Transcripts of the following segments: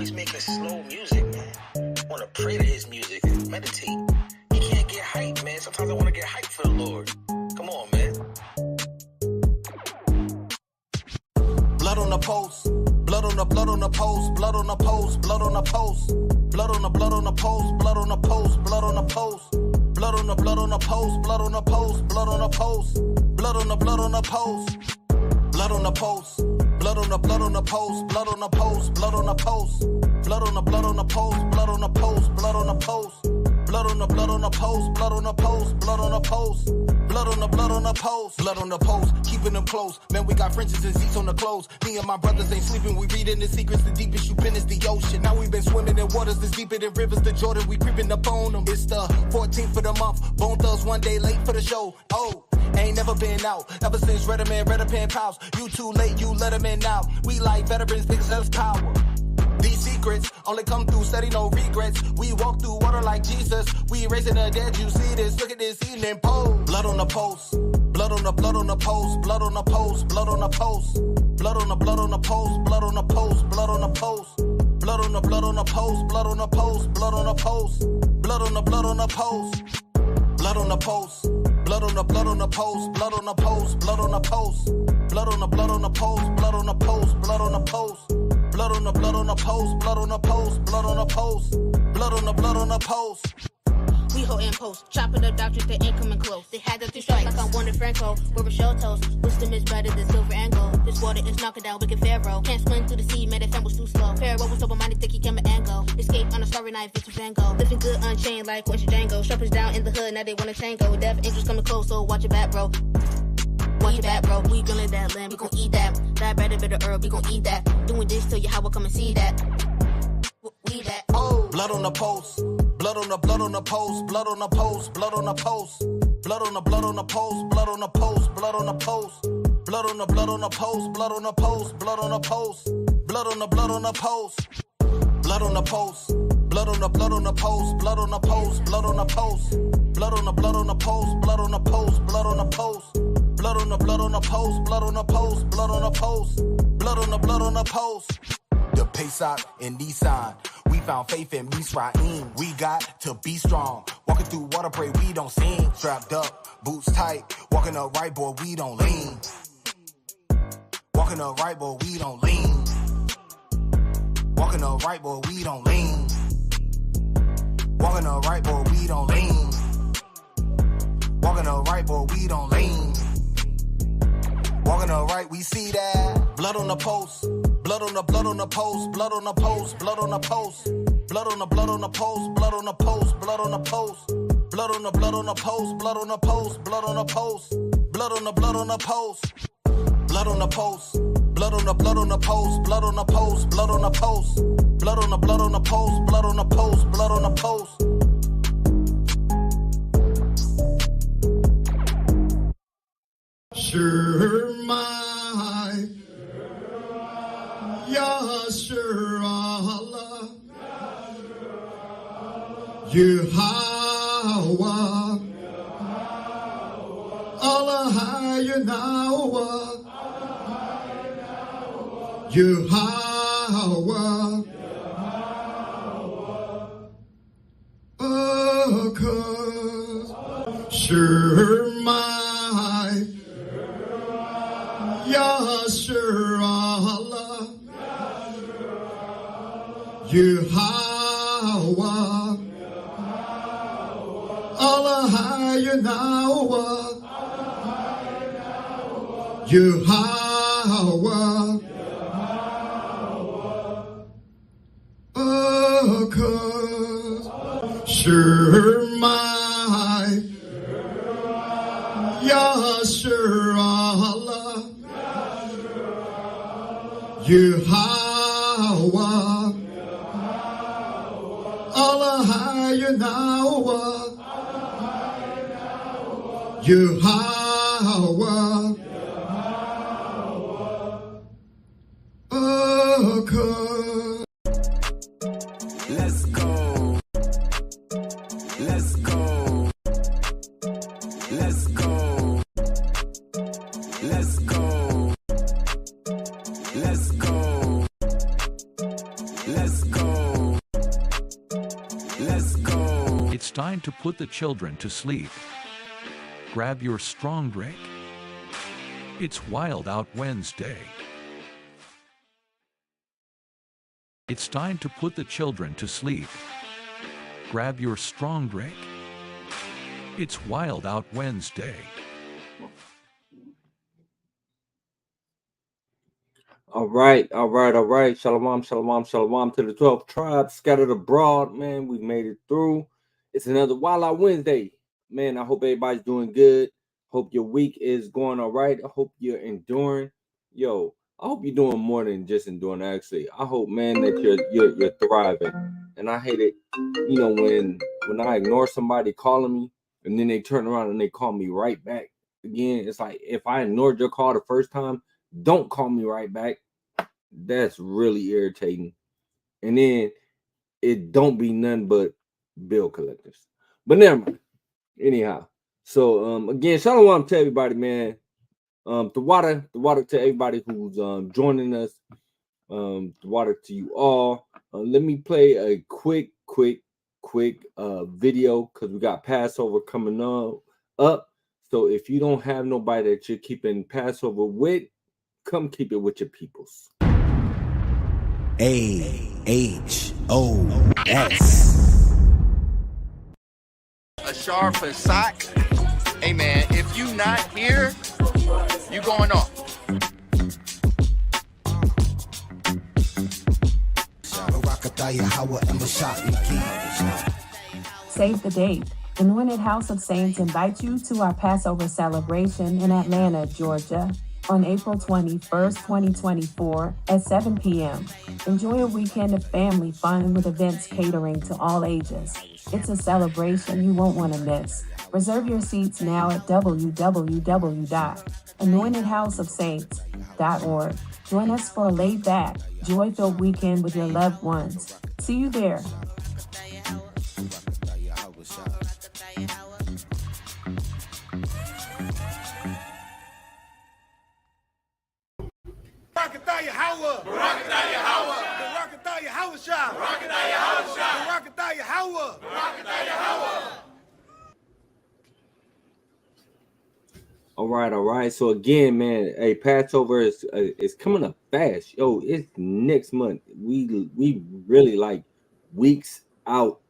always making slow music, man. I want to pray to his music and meditate. You can't get hype, man. Sometimes I want to get hype for the Lord. Come on, man. Blood on the post. Blood on the blood on the post. Blood on the post. Blood on the post. Blood on the blood on the post. Blood on the post. Blood on the post. Blood on the blood on the post. Blood on the post. Blood on the post. Blood on the blood on the post. Blood on the post. Blood on the blood on the post. Blood on the post. Blood on the post. Blood on the blood on the post. Blood on the post. Blood on the post. Blood on the blood on the post. Blood on the post. Blood on the post. Blood on the blood on the post. Blood on the post. Keeping them close. Man, we got Frenches and Zeeks on the clothes. Me and my brothers ain't sleeping. We reading the secrets. The deepest you've been is the ocean. Now we been swimming in waters that's deeper than rivers to Jordan. We creeping up on them. It's the 14th of the month. Bone Thugs one day late for the show. Oh. Ain't never been out, ever since Red Man, Red Pen Pals. You too late, you let them in now. We like veterans, niggas us power. These secrets only come through steady, no regrets. We walk through water like Jesus. We raising the dead, you see this. Look at this evening pose. Blood on the post. Blood on the blood on the post. Blood on the post. Blood on the post. Blood on the blood on the post. Blood on the post. Blood on the post. Blood on the blood on the post. Blood on the post. Blood on the post. Blood on the blood on the post. Blood on the post. Blood on the blood on the post, blood on the post, blood on the post, blood on the blood on the post, blood on the post, blood on the post, blood on the blood on the post, blood on the post, blood on the post, blood on the blood on the post. We hold in post, chopping up doctors that ain't coming close. They had us to strike like I'm Wonder Franco. We're a toast. Wisdom is better than silver and gold. This water is knocking down wicked Pharaoh. Can't swim through the sea, man, that fan was too slow. Pharaoh was sober-minded, think he can and go. Escape on a starry night, Victor Van Gogh. Living good unchained like Quincy Django. Strippers down in the hood, now they wanna tango. Death angels coming close, so watch your back, bro. Watch your back, bro. We grilling that lamb, we gon' eat that. That better, bitter herb, we gon' eat that. Doing this till you how I come and see that. We that. Oh. Blood on the post. Blood on the blood on the post, blood on the post, blood on the post, blood on the blood on the post, blood on the post, blood on the post, blood on the blood on the post, blood on the post, blood on the post, blood on the blood on the post, blood on the post, blood on the blood on the post, blood on the post, blood on the post, blood on the blood on the post, blood on the post, blood on the post, blood on the blood on the post, blood on the post, blood on the post, blood on the blood on the post. The Pesach and Nissan. We found faith in Misraim. We got to be strong. Walking through water, pray we don't sing. Strapped up, boots tight. Walking up right, boy, we don't lean. Walking up right, boy, we don't lean. Walking up right, boy, we don't lean. Walking up right, boy, we don't lean. Walking up right, boy, we don't lean. Walking up right, we see that. Blood on the post. Blood on the blood on the post, blood on the post, blood on the post, blood on the blood on the post, blood on the post, blood on the post, blood on the blood on the post, blood on the post, blood on the post, blood on the blood on the post, blood on the post, blood on the blood on the post, blood on the post, blood on the post, blood on the blood on the post, blood on the post, blood on the post. Shirmai, Yasharallah, Yahweh, Allah Hayanawa, Yahweh, Because Shirmai, Yasharallah, Yahweh, Allah Hayanawa, Yahweh, Because Shirmai, Yasharallah, Yahweh, Allah Hayanawa, Yahweh, Because Let's go. Let's go. Let's go. Let's go. Let's go. Let's go. time to put the children to sleep. Grab your strong drink. It's Wild Out Wednesday. It's time to put the children to sleep. Grab your strong drink. It's Wild Out Wednesday. All right. Shalom to the 12 tribes scattered abroad, man. We made it through. It's another Wild Out Wednesday. Man, I hope everybody's doing good. Hope your week is going all right. I hope you're enduring. Yo, I hope you're doing more than just enduring, actually. I hope, man, that you're thriving. And I hate it, when I ignore somebody calling me and then they turn around and they call me right back again. It's like, if I ignored your call the first time, don't call me right back. That's really irritating. And then it don't be none but bill collectors. But never mind. Anyhow, so again, shalom to everybody, man. The water to everybody who's joining us. The water to you all. Let me play a quick video because we got Passover coming up. So if you don't have nobody that you're keeping Passover with, come keep it with your peoples. AHOS. A sharp for sock. Hey man, if you not here, you going off. Save the date. Anointed House of Saints invites you to our Passover celebration in Atlanta, Georgia, on April 21st, 2024 at 7 p.m. Enjoy a weekend of family fun with events catering to all ages. It's a celebration you won't want to miss. Reserve your seats now at www.anointedhouseofsaints.org. Join us for a laid-back, joy-filled weekend with your loved ones. See you there. All right. So again, man, hey, Passover is coming up fast. Yo, it's next month. We really like weeks out,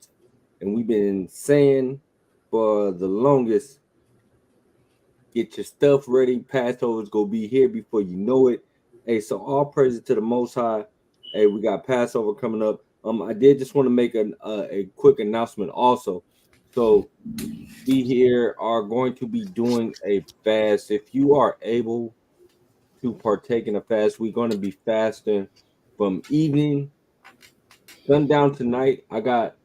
and we've been saying for the longest, get your stuff ready. Passover's gonna be here before you know it. Hey, so all praises to the Most High. Hey, we got Passover coming up. I did just want to make a quick announcement also. So we here are going to be doing a fast. If you are able to partake in a fast, we're going to be fasting from evening, sundown tonight. I got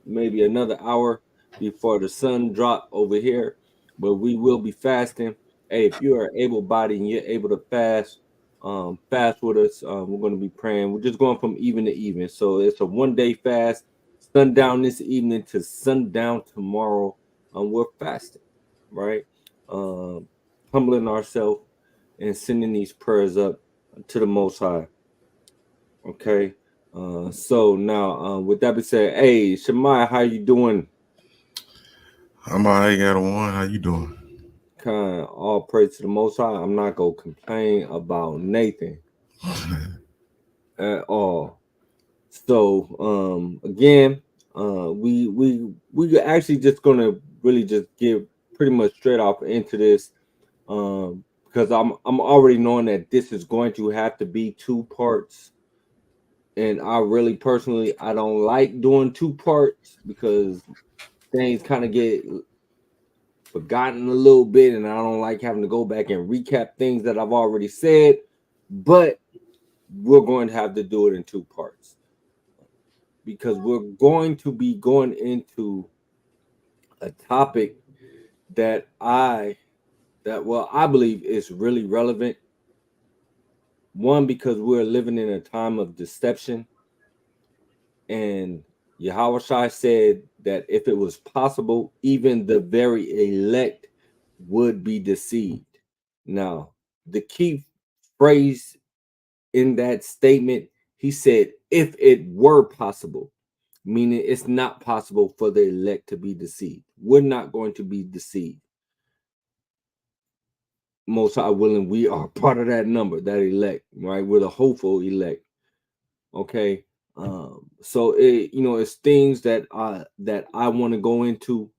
maybe another hour before the sun drop over here, but we will be fasting. Hey, if you are able-bodied and you're able to fast with us, we're going to be praying. We're just going from even to even. So it's a one-day fast, sundown this evening to sundown tomorrow. We're fasting, right? Humbling ourselves and sending these prayers up to the Most High. Okay. So now, with that being said, hey, Shemai, how you doing? I'm all right, got one. How you doing? Kind of all praise to the Most High. I'm not gonna complain about Nathan at all. So, again, we actually just gonna really just give pretty much straight off into this, because I'm already knowing that this is going to have to be 2 parts. And I really personally, I don't like doing 2 parts because things kind of get forgotten a little bit, and I don't like having to go back and recap things that I've already said. But we're going to have to do it in 2 parts because we're going to be going into a topic that I believe is really relevant. One, because we're living in a time of deception, and Yahushua said that if it was possible, even the very elect would be deceived. Now, the key phrase in that statement, he said, if it were possible. meaning it's not possible for the elect to be deceived. We're not going to be deceived. Most High willing, we are part of that number, that elect, right? We're the hopeful elect. Okay. So it's things that I want to go into.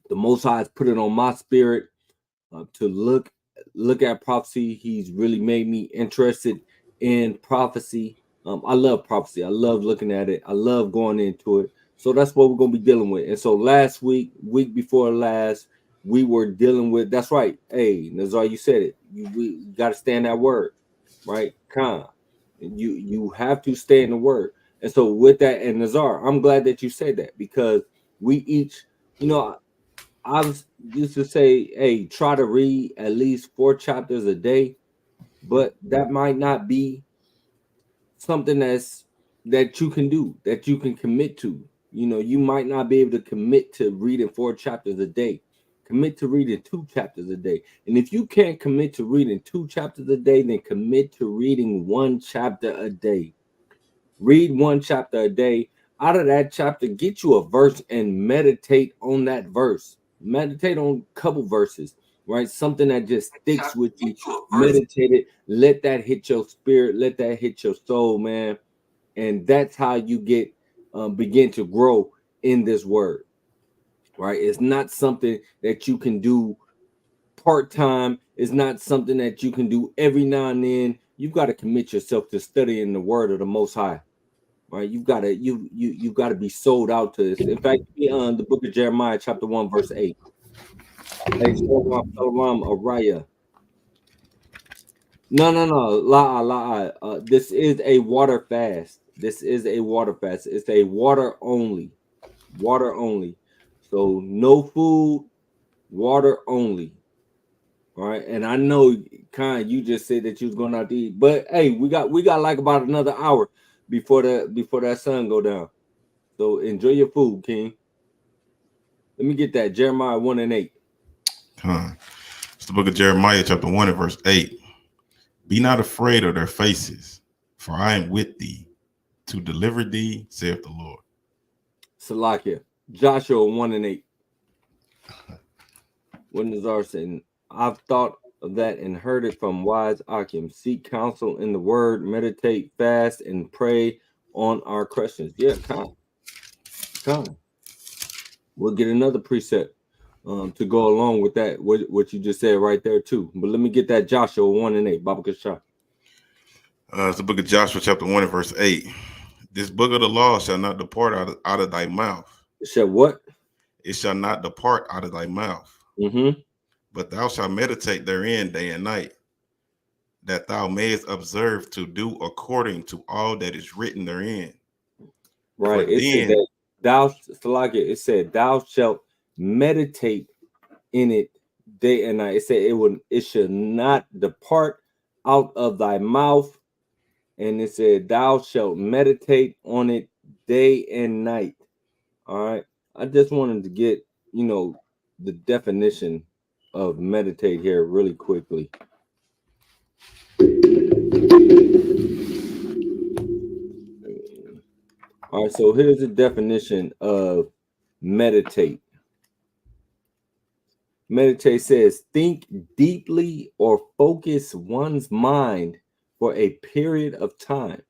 The Most High has put it on my spirit to look at prophecy. He's really made me interested in prophecy. I love prophecy. I love looking at it. I love going into it. So that's what we're going to be dealing with. And so last week before last, we were dealing with, that's right. Hey, Nazar, you said it. We got to stand that word, right? You have to stay in the word. And so with that, and Nazar, I'm glad that you said that, because we each, I used to say, hey, try to read at least 4 chapters a day, but that might not be something that you can do, that you can commit to. You might not be able to commit to reading 4 chapters a day. Commit to reading 2 chapters a day. And if you can't commit to reading 2 chapters a day, then commit to reading 1 chapter a day. Read 1 chapter a day. Out of that chapter, get you a verse and meditate on that verse. Meditate on a couple verses, right? Something that just sticks with you. Meditate it. Let that hit your spirit. Let that hit your soul, man. And that's how you begin to grow in this word, right? It's not something that you can do part-time. It's not something that you can do every now and then. You've got to commit yourself to studying the word of the Most High, right? You've got to be sold out to this. In fact, the book of Jeremiah, chapter 1, verse 8. Hey, Shalom, Araya. No. This is a water fast. This is a water fast. It's a water only. Water only. So no food, water only. All right. And I know, you just said that you was going out to eat, but hey, we got like about another hour before that sun go down. So enjoy your food, King. Let me get that. Jeremiah 1 and 8. It's the book of Jeremiah, chapter 1 and verse 8. Be not afraid of their faces, for I am with thee to deliver thee, saith the Lord. Salakia. Joshua 1 and 8. What Nazar saying? I've thought of that and heard it from wise Akim. Seek counsel in the word, meditate, fast, and pray on our questions. Yeah, come. We'll get another precept to go along with that, what you just said right there too. But let me get that Joshua 1 and 8. Baba Kasha. It's the book of Joshua, chapter 1 and verse 8. This book of the law shall not depart out of thy mouth. It shall what? It shall not depart out of thy mouth. Mm-hmm. But thou shalt meditate therein day and night, that thou mayest observe to do according to all that is written therein. Right. It said thou shalt meditate in it day and night. It said it should not depart out of thy mouth. And it said thou shalt meditate on it day and night. All right. I just wanted to get, the definition of meditate here really quickly. All right, so here's the definition of meditate. Meditate says think deeply or focus one's mind for a period of time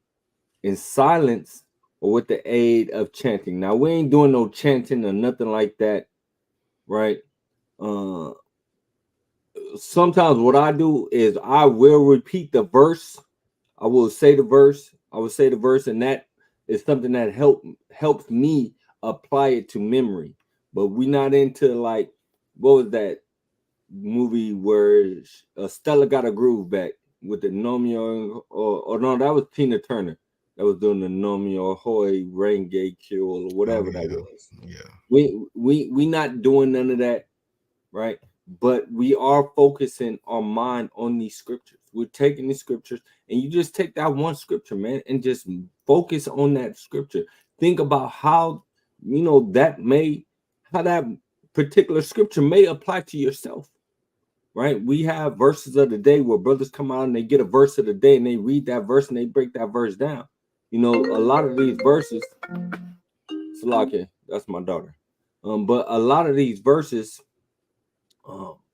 in silence or with the aid of chanting. Now, we ain't doing no chanting or nothing like that, right? Sometimes what I do is I will repeat the verse. I will say the verse, and that is something that helps me apply it to memory. But we not into like, what was that movie where Stella got a groove back with the Nomio, or no, that was Tina Turner that was doing the Nomio Hoy Renge Kill or whatever that was. Yeah. We not doing none of that, right? But we are focusing our mind on these scriptures. We're taking these scriptures, and you just take that one scripture, man, and just focus on that scripture. Think about how, how that particular scripture may apply to yourself, right? We have verses of the day where brothers come out and they get a verse of the day and they read that verse and they break that verse down. A lot of these verses, Salake, that's my daughter. But a lot of these verses,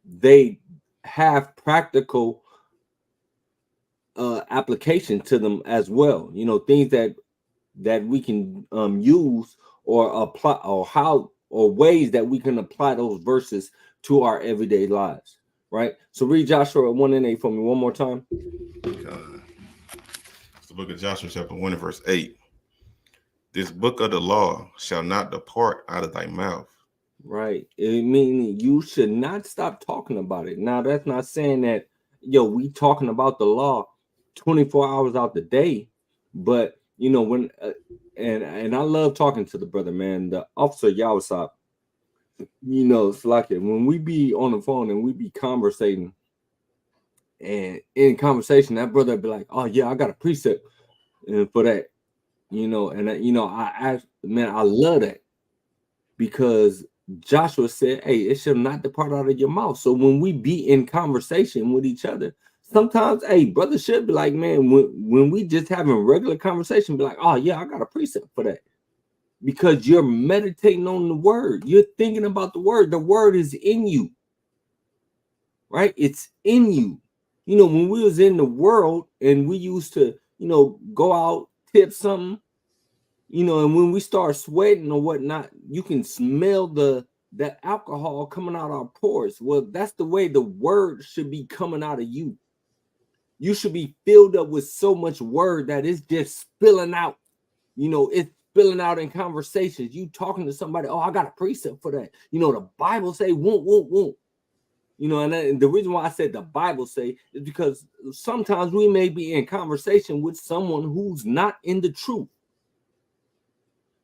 they have practical application to them as well. You know, things that we can use or apply, or how, or ways that we can apply those verses to our everyday lives. Right. So read Joshua 1:8 for me one more time. It's the book of Joshua, chapter 1 and verse 8. This book of the law shall not depart out of thy mouth. Right. It means you should not stop talking about it. Now, that's not saying that, we talking about the law 24 hours out the day. But, when, and I love talking to the brother, man, the officer Yawasop, it's like it. When we be on the phone and we be conversating, and in conversation, that brother be like, oh, yeah, I got a precept for that. I love that, because Joshua said, hey, it shall not depart out of your mouth. So when we be in conversation with each other, sometimes, hey, brother should be like, man, when we just having regular conversation, be like, oh, yeah, I got a precept for that. Because you're meditating on the word. You're thinking about the word. The word is in you, right? It's in you. When we was in the world and we used to, go out, tip something, and when we start sweating or whatnot, you can smell that alcohol coming out our pores. Well, that's the way the word should be coming out of you. You should be filled up with so much word that it's just spilling out. It's spilling out in conversations. You talking to somebody, oh, I got a precept for that. The Bible say won't. And the reason why I said the Bible say is because sometimes we may be in conversation with someone who's not in the truth.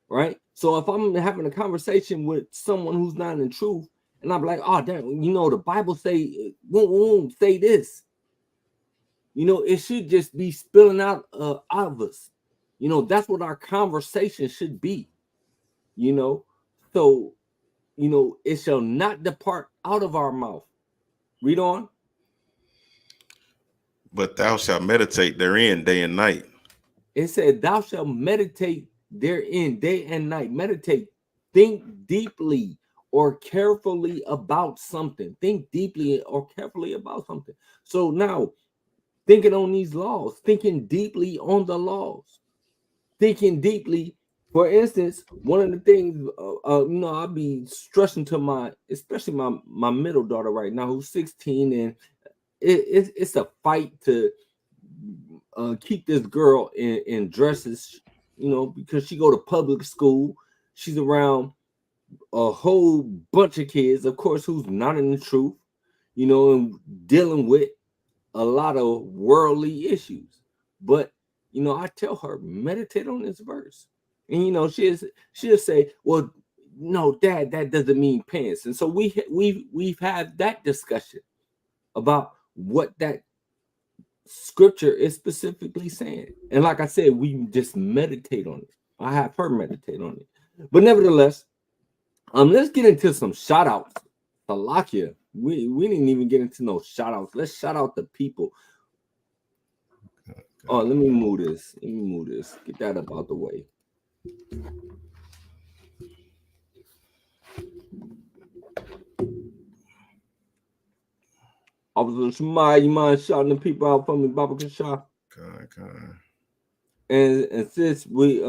Right? So if I'm having a conversation with someone who's not in the truth, and I'm like, oh, damn, the Bible say won't say this. It should just be spilling out of us. That's what our conversation should be. So, it shall not depart out of our mouth. Read on. But thou shalt meditate therein day and night. It said, thou shalt meditate therein day and night. Meditate. Think deeply or carefully about something. Think deeply or carefully about something. So now, thinking on these laws, thinking deeply on the laws, thinking deeply. For instance, one of the things, I'll be stressing to especially my middle daughter right now, who's 16, and it's a fight to keep this girl in dresses, because she go to public school. She's around a whole bunch of kids, of course, who's not in the truth, and dealing with a lot of worldly issues. But, I tell her, meditate on this verse. And she'll say, well, no, Dad, that doesn't mean pants. And so we've had that discussion about what that scripture is specifically saying. And like I said, we just meditate on it. I have her meditate on it. But nevertheless, let's get into some shout outs. Salakia. We didn't even get into no shout outs. Let's shout out the people. Oh, let me move this. Get that up out the way. Officer Shemai, you mind shouting the people out for me, Baba Kasha? And since we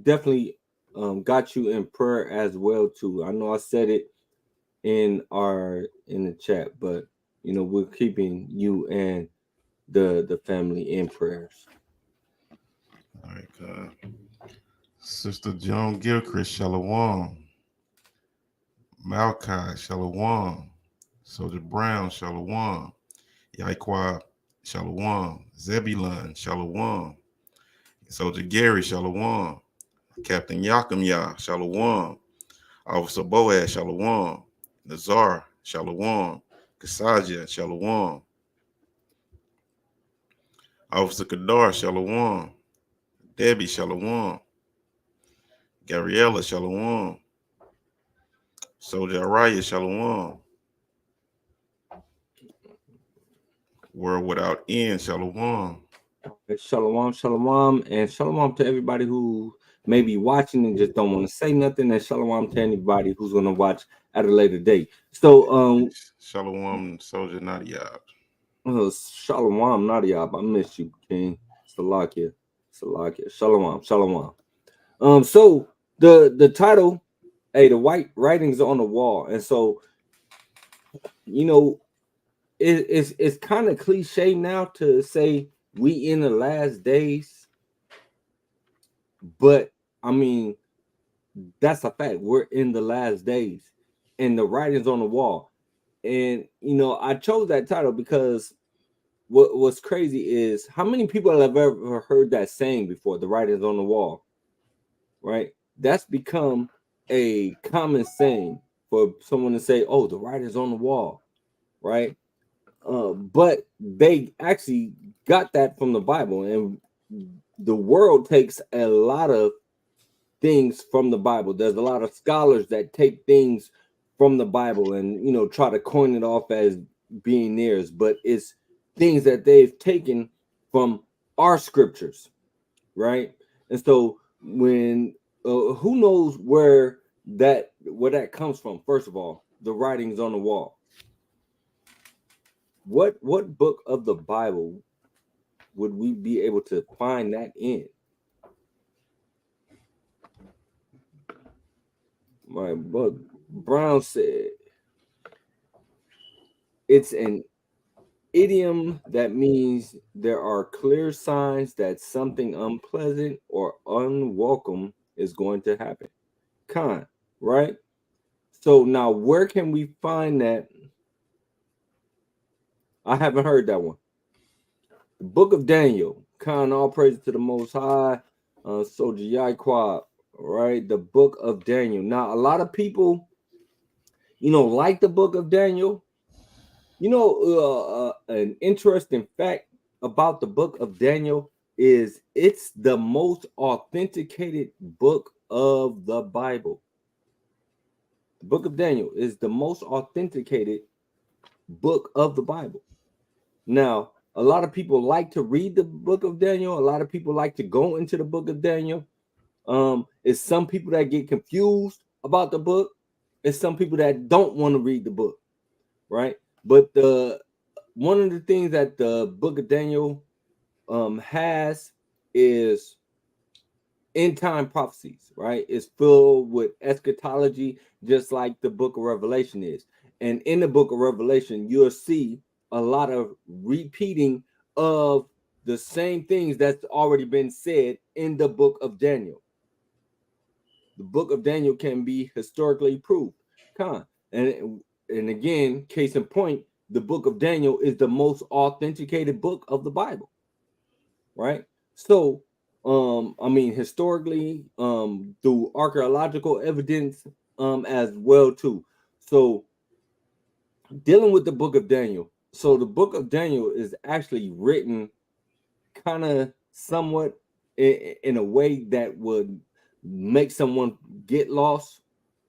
definitely got you in prayer as well too. I know I said it in the chat, but we're keeping you and the family in prayers. All right, God. Sister Joan Gilchrist, Shalom. Malachi, Shalom. Soldier Brown, Shalom. Yaiqua, Shalom. Zebulon, Shalom. Soldier Gary, Shalom. Captain Yakum Yah, Shalom. Officer Boaz, Shalom. Nazar, Shalom. Kasaja, Shalom. Officer Kadar, Shalom. Debbie, Shalom. Gabriella, Shalom. Soldier Araya, Shalom. World Without End, Shalom. Shalom, shalom, and shalom to everybody who may be watching and just don't want to say nothing, and shalom to anybody who's going to watch at a later date. So, Shalom, Soldier Nadia. shalom, Nadia, I miss you, King. Salakia, shalom, shalom. So the title, hey, the white writings on the wall, and so you know, it's kind of cliche now to say we in the last days, but I mean that's a fact. We're in the last days, and the writings on the wall. And you know, I chose that title because what's crazy is how many people have ever heard that saying before, the writings on the wall, right? That's become a common saying for someone to say, oh, the writings on the wall, right? But they actually got that from the Bible, and the world takes a lot of things from the Bible. There's a lot of scholars that take things from the Bible and, you know, try to coin it off as being theirs, but it's things that they've taken from our scriptures, right? And so when who knows where that comes from? First of all, the writings on the wall. What book of the Bible would we be able to find that in? My book, Brown said, it's an idiom that means there are clear signs that something unpleasant or unwelcome is going to happen. Right? So now where can we find that? I haven't heard that one. The book of Daniel, all praise to the Most High, Soldier Yaiquab, right? The book of Daniel. Now, a lot of people, you know, like the book of Daniel. You know, an interesting fact about the book of Daniel is it's the most authenticated book of the Bible. The book of Daniel is the most authenticated book of the Bible. Now, a lot of people like to read the book of Daniel. A lot of people like to go into the book of Daniel. It's some people that get confused about the book. It's some people that don't want to read the book, right? But one of the things that the book of Daniel has is end time prophecies, right? It's filled with eschatology, just like the book of Revelation is. And in the book of Revelation, you'll see a lot of repeating of the same things that's already been said in the book of Daniel. The book of Daniel can be historically proved. And again, case in point, the book of Daniel is the most authenticated book of the Bible, right? So, I mean, historically, through archaeological evidence, as well too. So, dealing with the book of Daniel. So, the book of Daniel is actually written kind of somewhat in a way that would make someone get lost,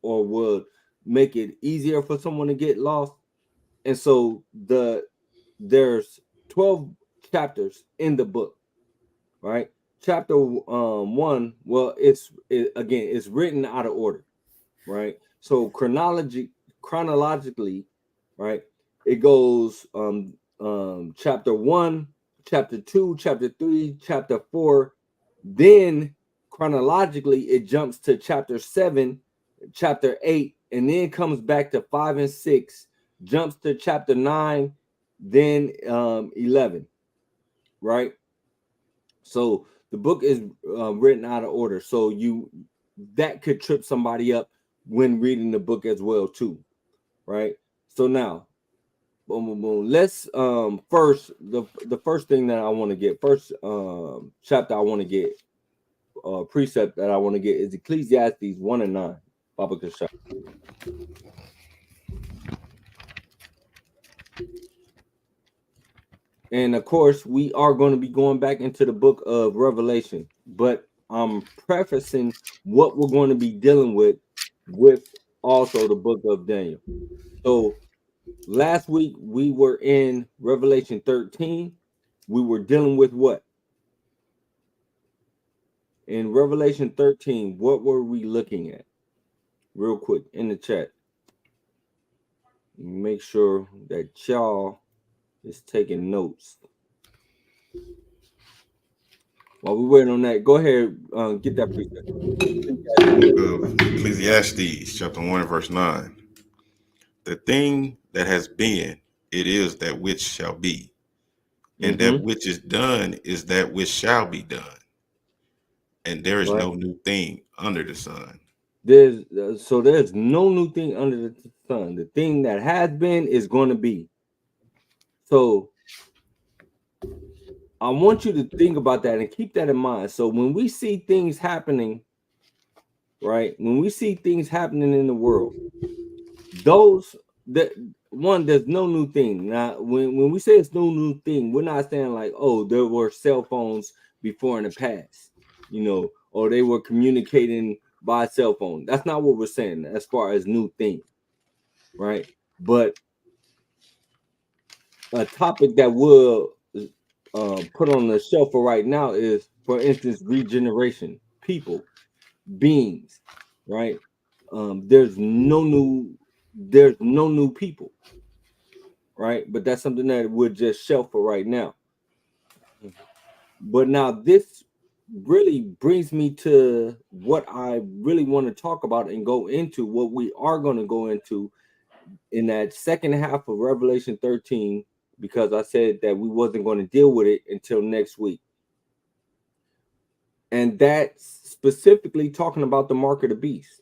or would make it easier for someone to get lost. And so there's 12 chapters in the book, right? Chapter 1, well, it's written out of order, right? So chronologically, right, it goes chapter 1, chapter 2, chapter 3, chapter 4. Then chronologically it jumps to chapter 7, chapter 8, and then comes back to 5 and 6, jumps to chapter 9, then 11, right? So the book is written out of order, so that could trip somebody up when reading the book as well too, right? So now, let's first the first thing that I want to get, first chapter I want to get, precept that I want to get is Ecclesiastes 1 and 9. Baba Kasha. And of course, we are going to be going back into the book of Revelation, but I'm prefacing what we're going to be dealing with also the book of Daniel. So last week we were in Revelation 13. We were dealing with what? in Revelation 13, what were we looking at? Real quick in the chat. Make sure that y'all is taking notes. While we wait on that, go ahead, get that precept. Ecclesiastes chapter 1 and verse 9. The thing that has been, it is that which shall be, and that which is done is that which shall be done. And there is no new thing under the sun. There's no new thing under the sun. The thing that has been is going to be. So I want you to think about that and keep that in mind. So when we see things happening, right? When we see things happening in the world, there's no new thing. Now, when we say it's no new thing, we're not saying like, oh, there were cell phones before in the past, or they were communicating by cell phone. That's not what we're saying as far as new thing, right? But a topic that will put on the shelf for right now is, for instance, regeneration, people, beings, right? There's no new people, right? But that's something that would just shelf for right now. But now this really brings me to what I really want to talk about and go into, what we are going to go into in that second half of Revelation 13, because I said that we wasn't going to deal with it until next week. And that's specifically talking about the mark of the beast.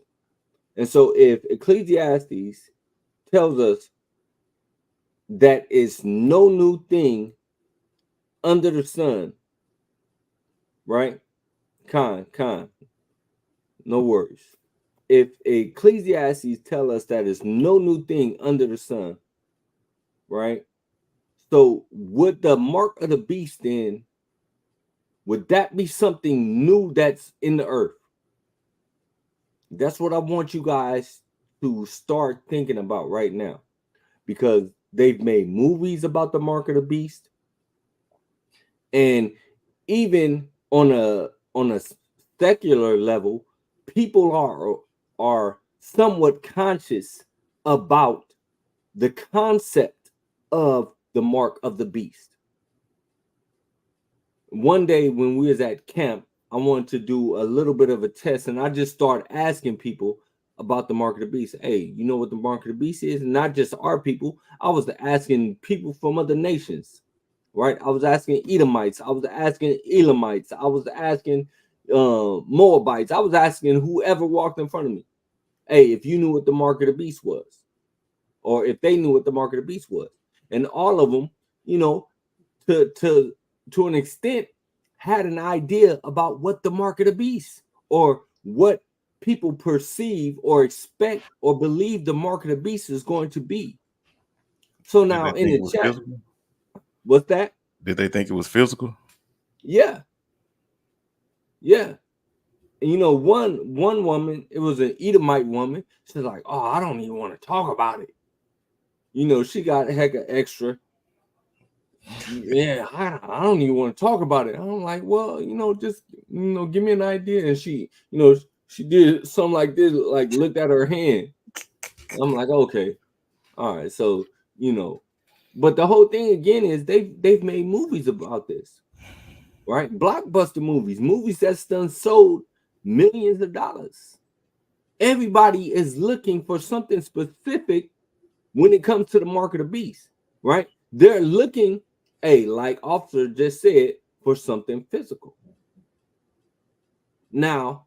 And so if Ecclesiastes tells us that it's no new thing under the sun, right? No worries. If Ecclesiastes tell us that it's no new thing under the sun, right? So would the mark of the beast then, would that be something new that's in the earth? That's what I want you guys to start thinking about right now, because they've made movies about the mark of the beast, and even on a secular level, people are somewhat conscious about the concept of the mark of the beast. One day when we was at camp, I wanted to do a little bit of a test, and I just started asking people about the mark of the beast. Hey, you know what the mark of the beast is? And not just our people. I was asking people from other nations, right? I was asking Edomites. I was asking Elamites. I was asking Moabites. I was asking whoever walked in front of me. Hey, if you knew what the mark of the beast was, or if they knew what the mark of the beast was. And all of them, to an extent, had an idea about what the mark of the beast, or what people perceive or expect or believe the mark of the beast is going to be. So now in the chat, physical? What's that? Did they think it was physical? Yeah. And one woman, it was an Edomite woman. She's like, oh, I don't even want to talk about it. She got a heck of extra. Yeah, I don't even want to talk about it. I'm like, well, just give me an idea. And she, she did something like this, like looked at her hand. I'm like, okay, all right. So, but the whole thing again is they've made movies about this, right? Blockbuster movies that's done sold millions of dollars. Everybody is looking for something specific when it comes to the mark of the beast, right? They're looking, like Officer just said, for something physical. Now,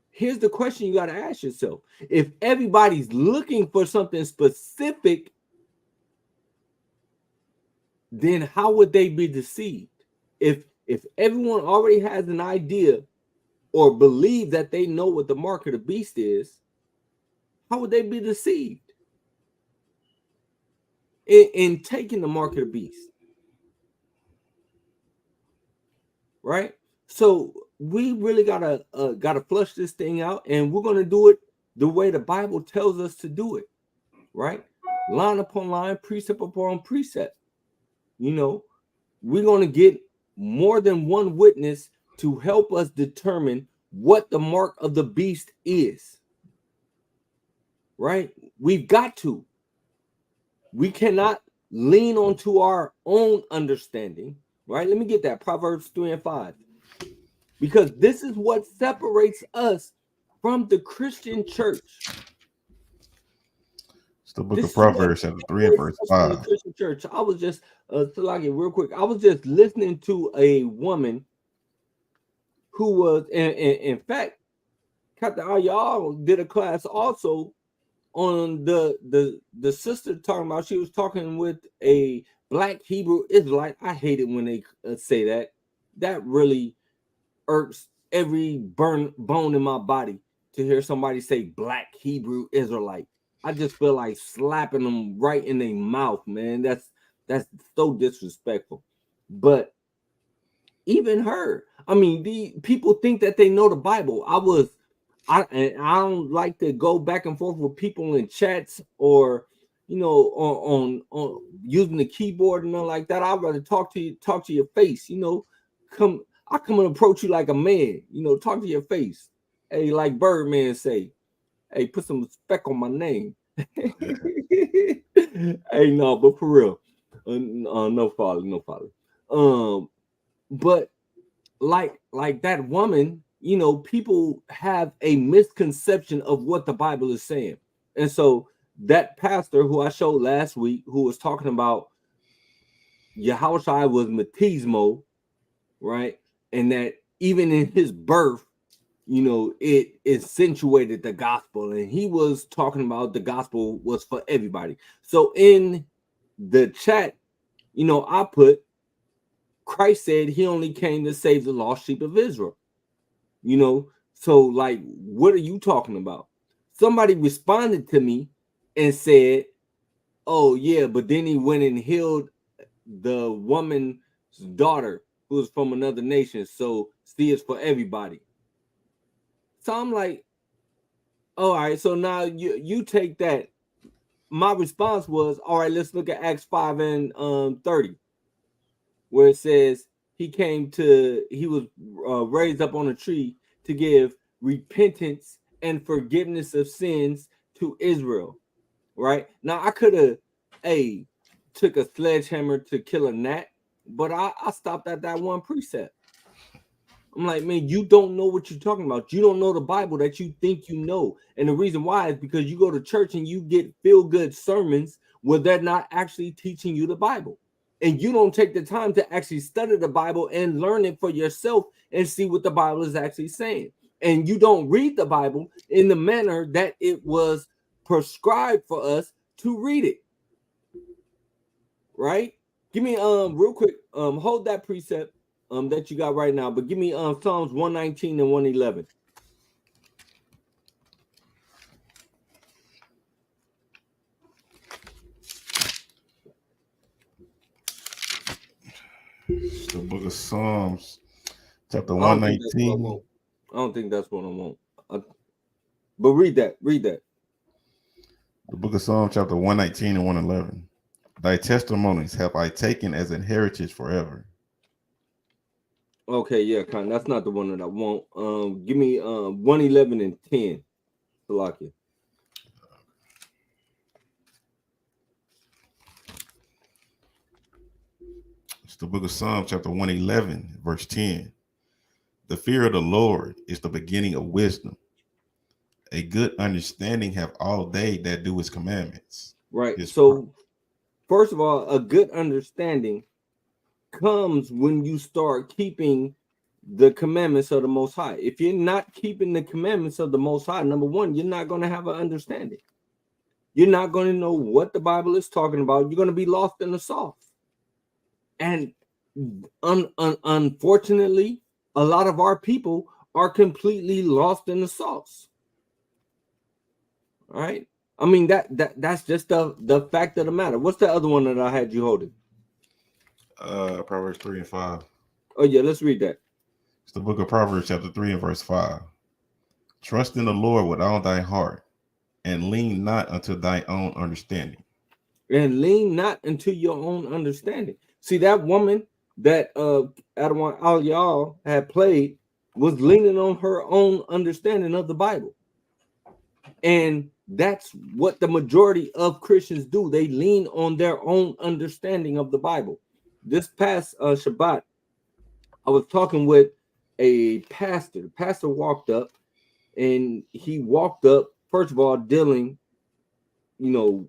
here's the question you got to ask yourself. If everybody's looking for something specific, then how would they be deceived? If everyone already has an idea or believe that they know what the mark of the beast is, how would they be deceived in taking the mark of the beast? Right? So we really gotta flush this thing out, and we're gonna do it the way the Bible tells us to do it, right? Line upon line, precept upon precept. We're gonna get more than one witness to help us determine what the mark of the beast is. Right? We've got to. We cannot lean onto our own understanding. Right? Let me get that. Proverbs 3 and 5. Because this is what separates us from the Christian church. It's the book of Proverbs, chapter 3 and verse 5. The Christian church. I was just, Salaki, real quick. I was just listening to a woman who was, in fact, Captain Ayal did a class also on the sister talking about, she was talking with a black Hebrew Israelite. I hate it when they say that. That really irks every bone in my body to hear somebody say black Hebrew Israelite. I just feel like slapping them right in their mouth, man. That's so disrespectful. But even her, I mean, the people think that they know the Bible. I don't like to go back and forth with people in chats or, you know, on using the keyboard and nothing like that. I'd rather talk to your face, you know. I come and approach you like a man, you know, talk to your face. Hey, like Birdman say, hey, put some respect on my name. Hey, no, but for real, no follow. But like that woman, you know, people have a misconception of what the Bible is saying. And so that pastor who I showed last week, who was talking about Yahushua was Matismo, right? And that even in his birth, you know, it accentuated the gospel. And he was talking about the gospel was for everybody. So in the chat, you know, I put, Christ said he only came to save the lost sheep of Israel. You know, so like, what are you talking about? Somebody responded to me and said, oh yeah, but then he went and healed the woman's daughter who was from another nation. So see, it's for everybody. So I'm like, all right, so now you take that. My response was, all right, let's look at Acts 5 and 30, where it says he was raised up on a tree to give repentance and forgiveness of sins to Israel. Right now, I could have took a sledgehammer to kill a gnat, but I stopped at that one precept. I'm like, man, you don't know what you're talking about. You don't know the Bible that you think you know. And the reason why is because you go to church and you get feel-good sermons where they're not actually teaching you the Bible. And you don't take the time to actually study the Bible and learn it for yourself and see what the Bible is actually saying. And you don't read the Bible in the manner that it was prescribed for us to read it. Right? Give me real quick, hold that precept that you got right now, but give me Psalms 119 and 111. It's the book of Psalms, chapter 119. I don't think that's what I want. But read that. The book of Psalms, chapter 119 and 111. Thy testimonies have I taken as an heritage forever. Okay, yeah, that's not the one that I want. Give me 111 and 10. Salakia. It's the book of Psalms, chapter 111, verse 10. The fear of the Lord is the beginning of wisdom. A good understanding have all they that do his commandments. Right. So, first of all, a good understanding comes when you start keeping the commandments of the Most High. If you're not keeping the commandments of the Most High, number one, you're not going to have an understanding. You're not going to know what the Bible is talking about. You're going to be lost in the sauce. And unfortunately, a lot of our people are completely lost in the sauce. All right. I mean, that's just the fact of the matter. What's the other one that I had you holding? Proverbs 3 and 5. Oh, yeah, let's read that. It's the book of Proverbs, chapter 3 and verse 5. Trust in the Lord with all thy heart, and lean not unto thy own understanding. And lean not unto your own understanding. See, that woman that Adawan Al-Yal had played was leaning on her own understanding of the Bible. And that's what the majority of Christians do. They lean on their own understanding of the Bible. This past Shabbat, I was talking with a pastor. The pastor walked up, and he walked up, first of all, dealing, you know,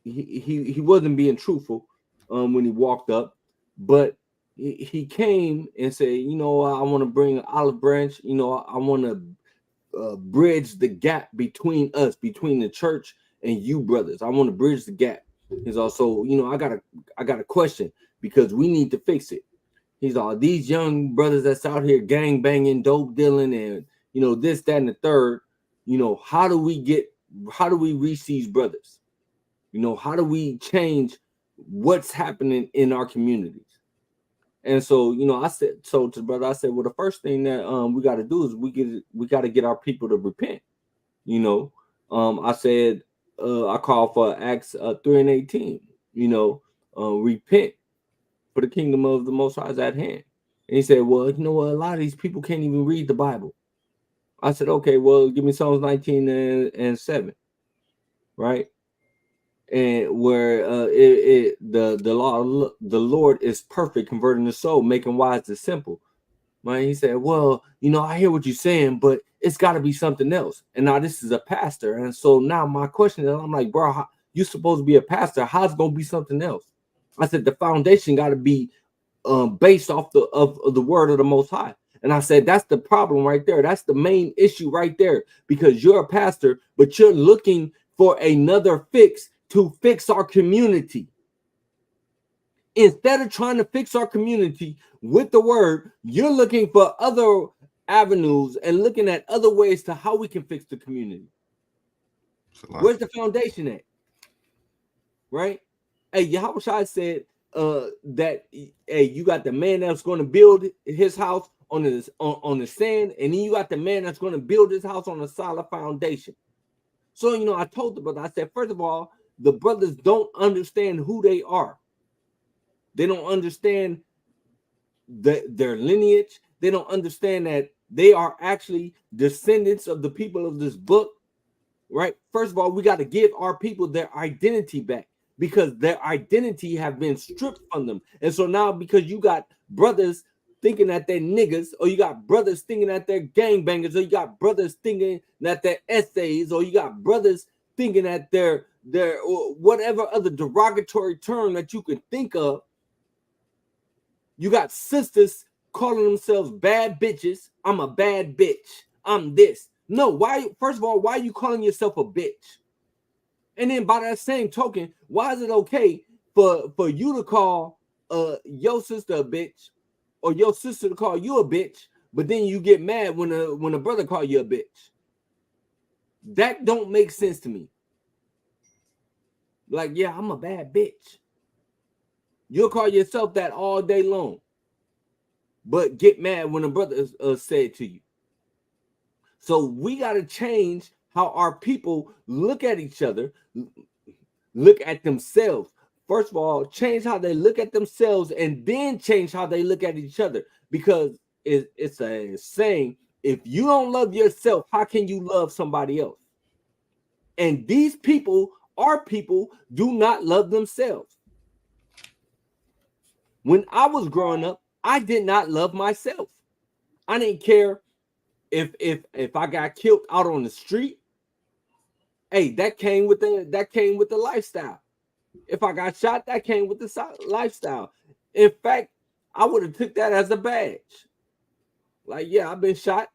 he wasn't being truthful when he walked up, but he came and said, you know, I want to bring an olive branch. You know, I want to bridge the gap between us, between the church and you brothers. I want to bridge the gap. He's also, you know, I got a question because we need to fix it. He's all, these young brothers that's out here gang banging, dope dealing, and you know, this, that, and the third. You know, how do we reach these brothers? You know, how do we change what's happening in our communities? And so, you know, I said, so to the brother, I said, well, the first thing that we got to do is we got to get our people to repent. You know, I said, I call for Acts 3:18. You know, repent, for the kingdom of the Most High is at hand. And he said, well, you know what? A lot of these people can't even read the Bible. I said, okay, well, give me Psalms 19 and 7, right? And where the law, the Lord is perfect, converting the soul, making wise the simple. Right? He said, well, you know, I hear what you're saying, but it's got to be something else. And now this is a pastor. And so now my question is, I'm like, bro, you're supposed to be a pastor. How's it going to be something else? I said, the foundation got to be based off of the word of the Most High. And I said, that's the problem right there. That's the main issue right there, because you're a pastor, but you're looking for another fix to fix our community. Instead of trying to fix our community with the word, you're looking for other avenues and looking at other ways to how we can fix the community. Where's the foundation at? Right? Hey, Yahushua said that hey, you got the man that's going to build his house on the sand, and then you got the man that's going to build his house on a solid foundation. So, you know, I told the brother, I said, first of all, the brothers don't understand who they are. They don't understand their lineage. They don't understand that they are actually descendants of the people of this book, right? First of all, we got to give our people their identity back, because their identity have been stripped from them. And so now, because you got brothers thinking that they're niggas, or you got brothers thinking that they're gangbangers, or you got brothers thinking that they're essays, or you got brothers thinking that they're whatever other derogatory term that you can think of. You got sisters calling themselves bad bitches. I'm a bad bitch. I'm this. No, why? First of all, why are you calling yourself a bitch? And then by that same token, why is it okay for you to call your sister a bitch, or your sister to call you a bitch, but then you get mad when a brother call you a bitch? That don't make sense to me. Like, yeah, I'm a bad bitch. You'll call yourself that all day long, but get mad when a brother said to you. So we got to change how our people look at each other, look at themselves. First of all, change how they look at themselves, and then change how they look at each other. Because it's a saying, if you don't love yourself, how can you love somebody else? And these people, our people, do not love themselves. When I was growing up, I did not love myself. I didn't care if I got killed out on the street. Hey, that came with the lifestyle. If I got shot, that came with the lifestyle. In fact, I would have took that as a badge. Like, yeah, I've been shot.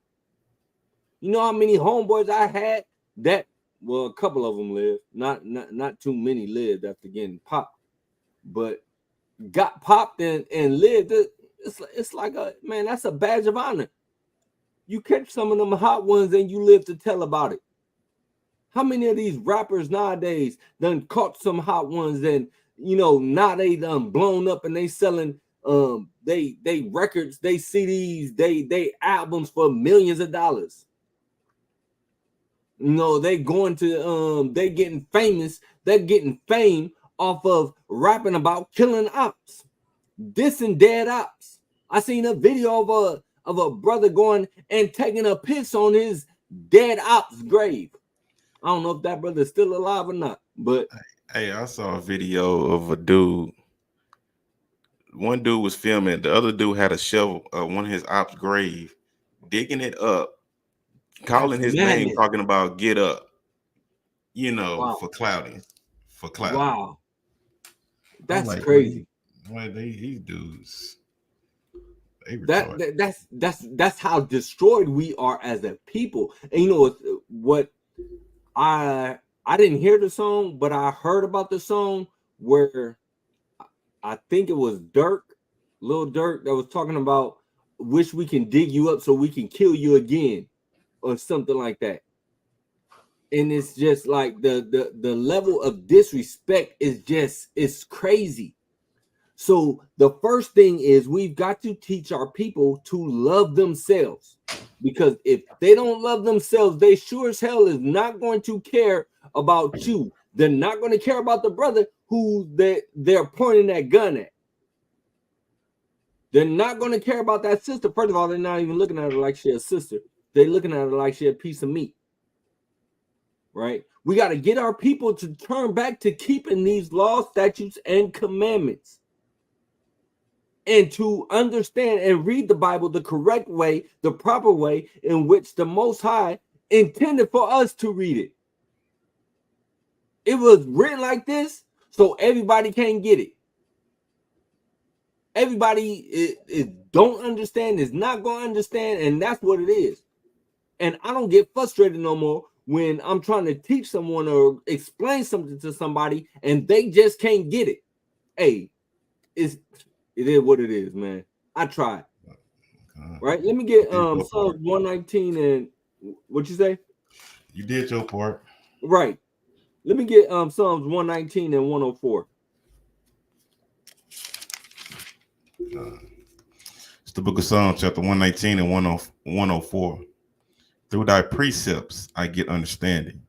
You know how many homeboys I had that, well, a couple of them lived. Not too many lived after getting popped, but got popped and lived. It's like a, man, that's a badge of honor. You catch some of them hot ones and you live to tell about it. How many of these rappers nowadays done caught some hot ones, and you know, now they done blown up and they selling they records, they CDs, they albums for millions of dollars. You know, they going to they getting famous, they're getting fame off of rapping about killing ops. dissing dead ops. I seen a video of a brother going and taking a piss on his dead ops grave. I don't know if that brother is still alive or not, but hey, I saw a video of a dude. One dude was filming, the other dude had a shovel, one of his ops' grave, digging it up, calling his name, talking about get up, you know, wow. for clouding. Wow, that's like, crazy. These dudes. That's how destroyed we are as a people. And you know what? I didn't hear the song, but I heard about the song where I think it was Lil Durk, that was talking about wish we can dig you up so we can kill you again, or something like that. And it's just like the level of disrespect is crazy. So the first thing is we've got to teach our people to love themselves, because if they don't love themselves, they sure as hell is not going to care about you. They're not going to care about the brother who they're pointing that gun at. They're not going to care about that sister. First of all, they're not even looking at her like she's a sister. They're looking at her like she's a piece of meat. Right? We got to get our people to turn back to keeping these laws, statutes, and commandments, and to understand and read the Bible the correct way, the proper way in which the Most High intended for us to read it. It was written like this, so everybody can't get it. Everybody is don't understand, is not going to understand, and that's what it is. And I don't get frustrated no more when I'm trying to teach someone or explain something to somebody and they just can't get it. Hey, it is what it is, man. I tried. Right? Let me get Psalms 119 and what you say? You did your part. Right. Let me get Psalms 119 and 104. It's the book of Psalms, chapter 119 and 104. Through thy precepts I get understanding.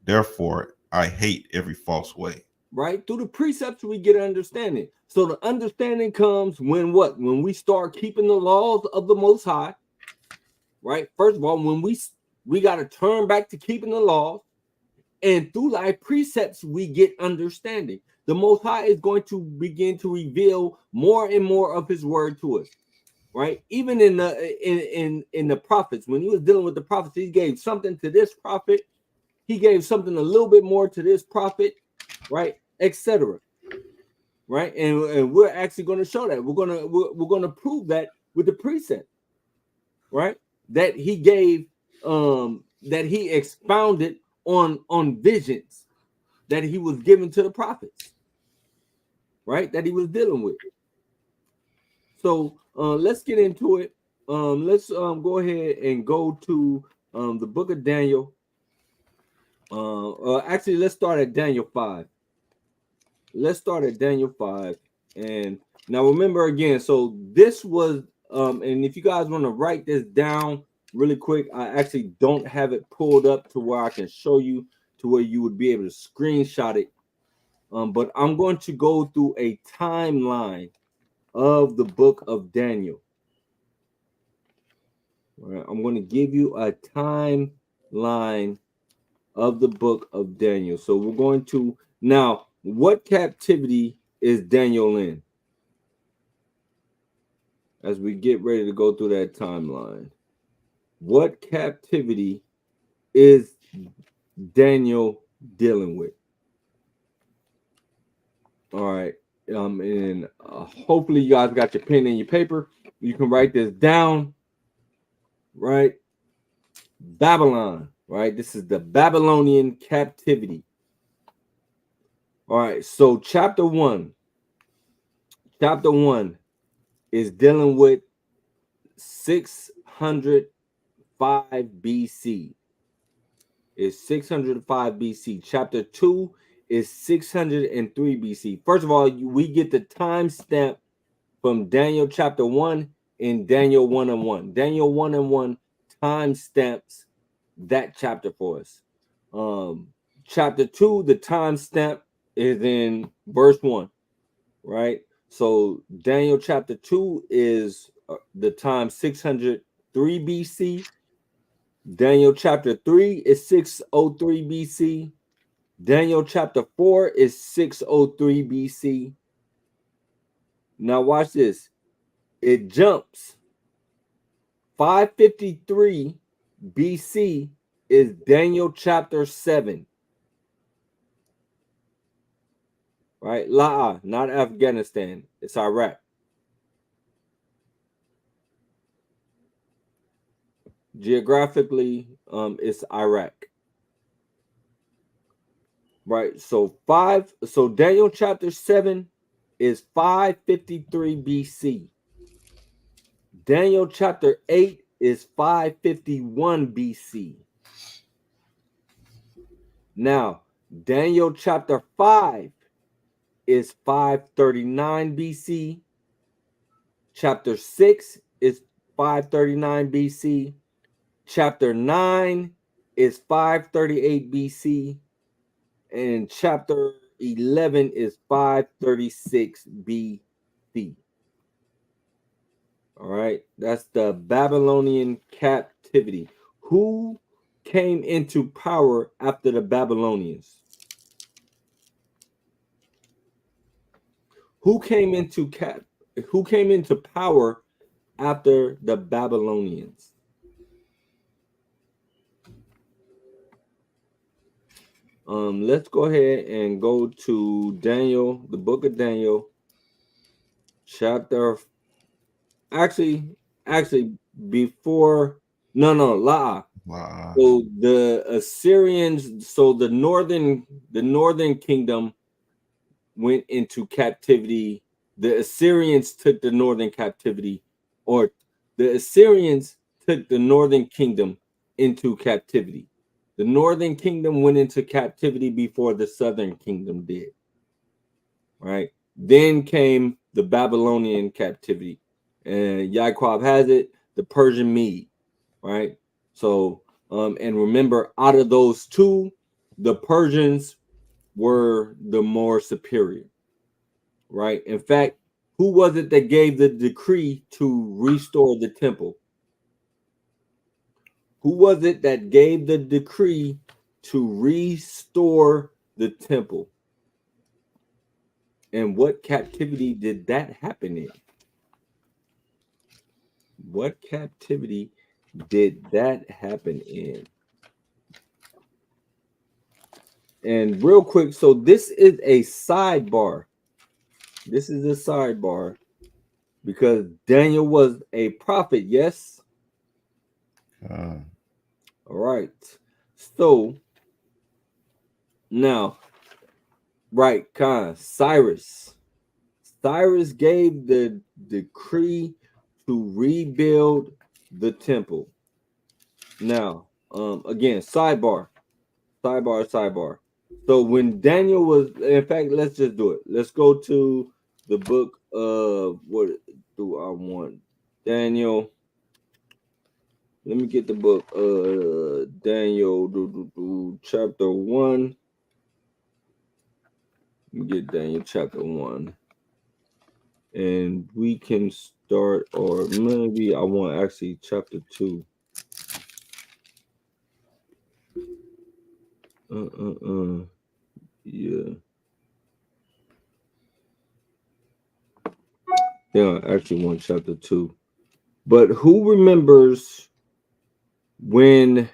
Therefore, I hate every false way. Right? Through the precepts we get understanding. So the understanding comes when what? When we start keeping the laws of the Most High. Right? First of all, when we got to turn back to keeping the laws. And through thy precepts, we get understanding. The Most High is going to begin to reveal more and more of his word to us, right? Even in the prophets, when he was dealing with the prophets, he gave something to this prophet. He gave something a little bit more to this prophet, right? Etc. Right? And we're actually going to show that. We're gonna prove that with the precept, right? That he gave, that he expounded on visions that he was given to the prophets, right? That he was dealing with. So let's get into it. Let's go ahead and go to the book of Daniel. Actually, let's start at Daniel 5. Let's start at Daniel 5. And now remember again, so this was, and if you guys want to write this down really quick, I actually don't have it pulled up to where I can show you to where you would be able to screenshot it. But I'm going to go through a timeline of the book of Daniel. All right, I'm going to give you a timeline of the book of Daniel. So we're going to now, what captivity is Daniel in? As we get ready to go through that timeline, what captivity is Daniel dealing with? All right. And hopefully you guys got your pen and your paper. You can write this down, right? Babylon, right? This is the Babylonian captivity. All right. So chapter 1 is dealing with 605 BC. It's 605 BC. Chapter 2 is 603 BC. First of all, we get the timestamp from Daniel chapter 1 and Daniel 1 and 1. Daniel 1 and 1 timestamps that chapter for us. Chapter 2, the timestamp is in verse 1, right? So Daniel chapter 2 is the time 603 BC. Daniel chapter 3 is 603 BC. Daniel chapter 4 is 603 BC. Now watch this. It jumps. 553 BC is Daniel chapter 7. Right? La'a, not Afghanistan. It's Iraq. Geographically, it's Iraq. Right? So Daniel chapter 7 is 553 BC. Daniel chapter 8 is 551 BC. Now, Daniel chapter 5 is 539 BC. Chapter 6 is 539 BC. Chapter 9 is 538 BC. And chapter 11 is 536 BC. All right, that's the Babylonian captivity. Who came into power after the Babylonians? Who came into power after the Babylonians? Let's go ahead and go to Daniel, the book of Daniel, chapter. Actually, before La'a. Wow. So the Assyrians, so the northern kingdom went into captivity. The Assyrians took the northern captivity, or the Assyrians took the northern kingdom into captivity. The northern kingdom went into captivity before the southern kingdom did. Right? Then came the Babylonian captivity. And Yaquab has it, the Persian Mede. Right? So, and remember, out of those two, the Persians were the more superior. Right? In fact, who was it that gave the decree to restore the temple? Who was it that gave the decree to restore the temple? And what captivity did that happen in? What captivity did that happen in? And real quick, so this is a sidebar. This is a sidebar because Daniel was a prophet, yes? All right. So now, right, Cyrus gave the decree to rebuild the temple. Now, again, sidebar. So when Daniel was, in fact, let's just do it. Let's go to the book of, what do I want? Daniel. Let me get the book, Daniel, chapter 1. Let me get Daniel chapter 1. And we can start, or maybe I want actually chapter 2. Yeah. Yeah, I actually want chapter 2. But who remembers when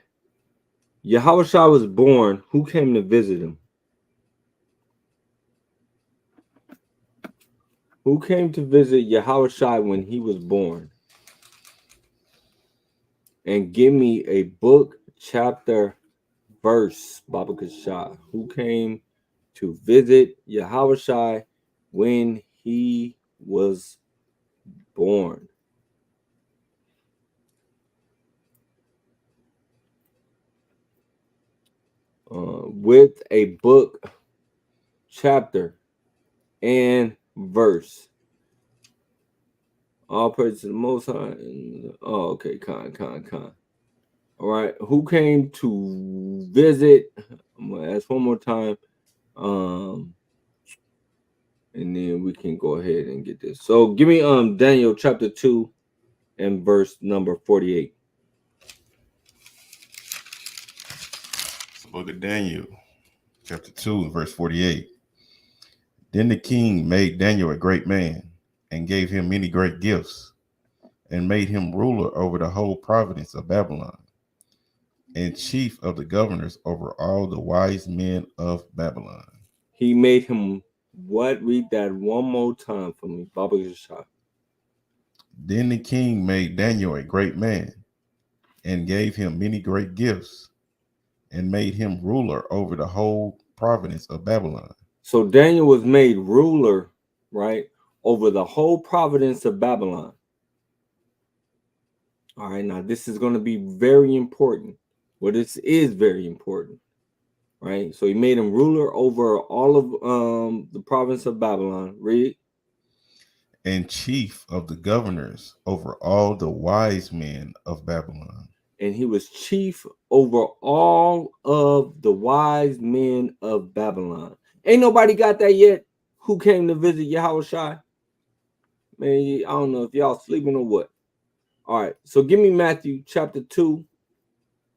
Yahushua was born, who came to visit him? Who came to visit Yahushua when he was born? And give me a book, chapter, verse, Baba Kashah. Who came to visit Yahushua when he was born? With a book, chapter, and verse. All praise to the Most High. Oh, okay, Khan. All right, who came to visit? I'm gonna ask one more time. and then we can go ahead and get this. So give me Daniel chapter 2 and verse number 48. It's the book of Daniel, chapter 2, and verse 48. Then the king made Daniel a great man, and gave him many great gifts, and made him ruler over the whole province of Babylon, and chief of the governors over all the wise men of Babylon. He made him what? Read that one more time for me, Baba Yashai. Then the king made Daniel a great man, and gave him many great gifts, and made him ruler over the whole province of Babylon. So Daniel was made ruler, right, over the whole province of Babylon. All right, now this is going to be very important. Well, this is very important, right? So he made him ruler over all of the province of Babylon. Read. And chief of the governors over all the wise men of Babylon. And he was chief over all of the wise men of Babylon. Ain't nobody got that yet who came to visit Yahushua? Man, I don't know if y'all sleeping or what. All right, so give me Matthew chapter 2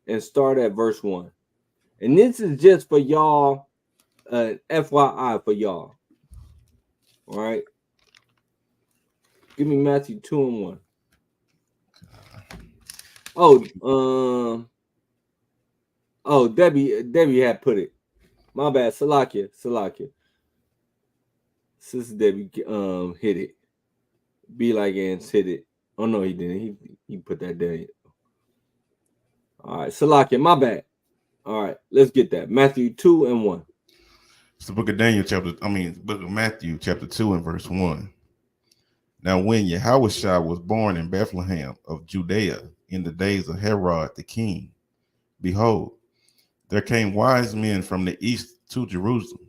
and start at verse 1. And this is just for y'all, FYI for y'all. All right. Give me Matthew 2 and 1. Oh, Debbie had put it. My bad, Salakia. Sister Debbie hit it. Be like Ants hit it. Oh no, he didn't. He put that down. All right, Salakia, my bad. All right, let's get that. Matthew 2 and 1. It's the book of book of Matthew, chapter 2 and verse 1. Now, when Yahushua was born in Bethlehem of Judea in the days of Herod the king, behold, there came wise men from the east to Jerusalem,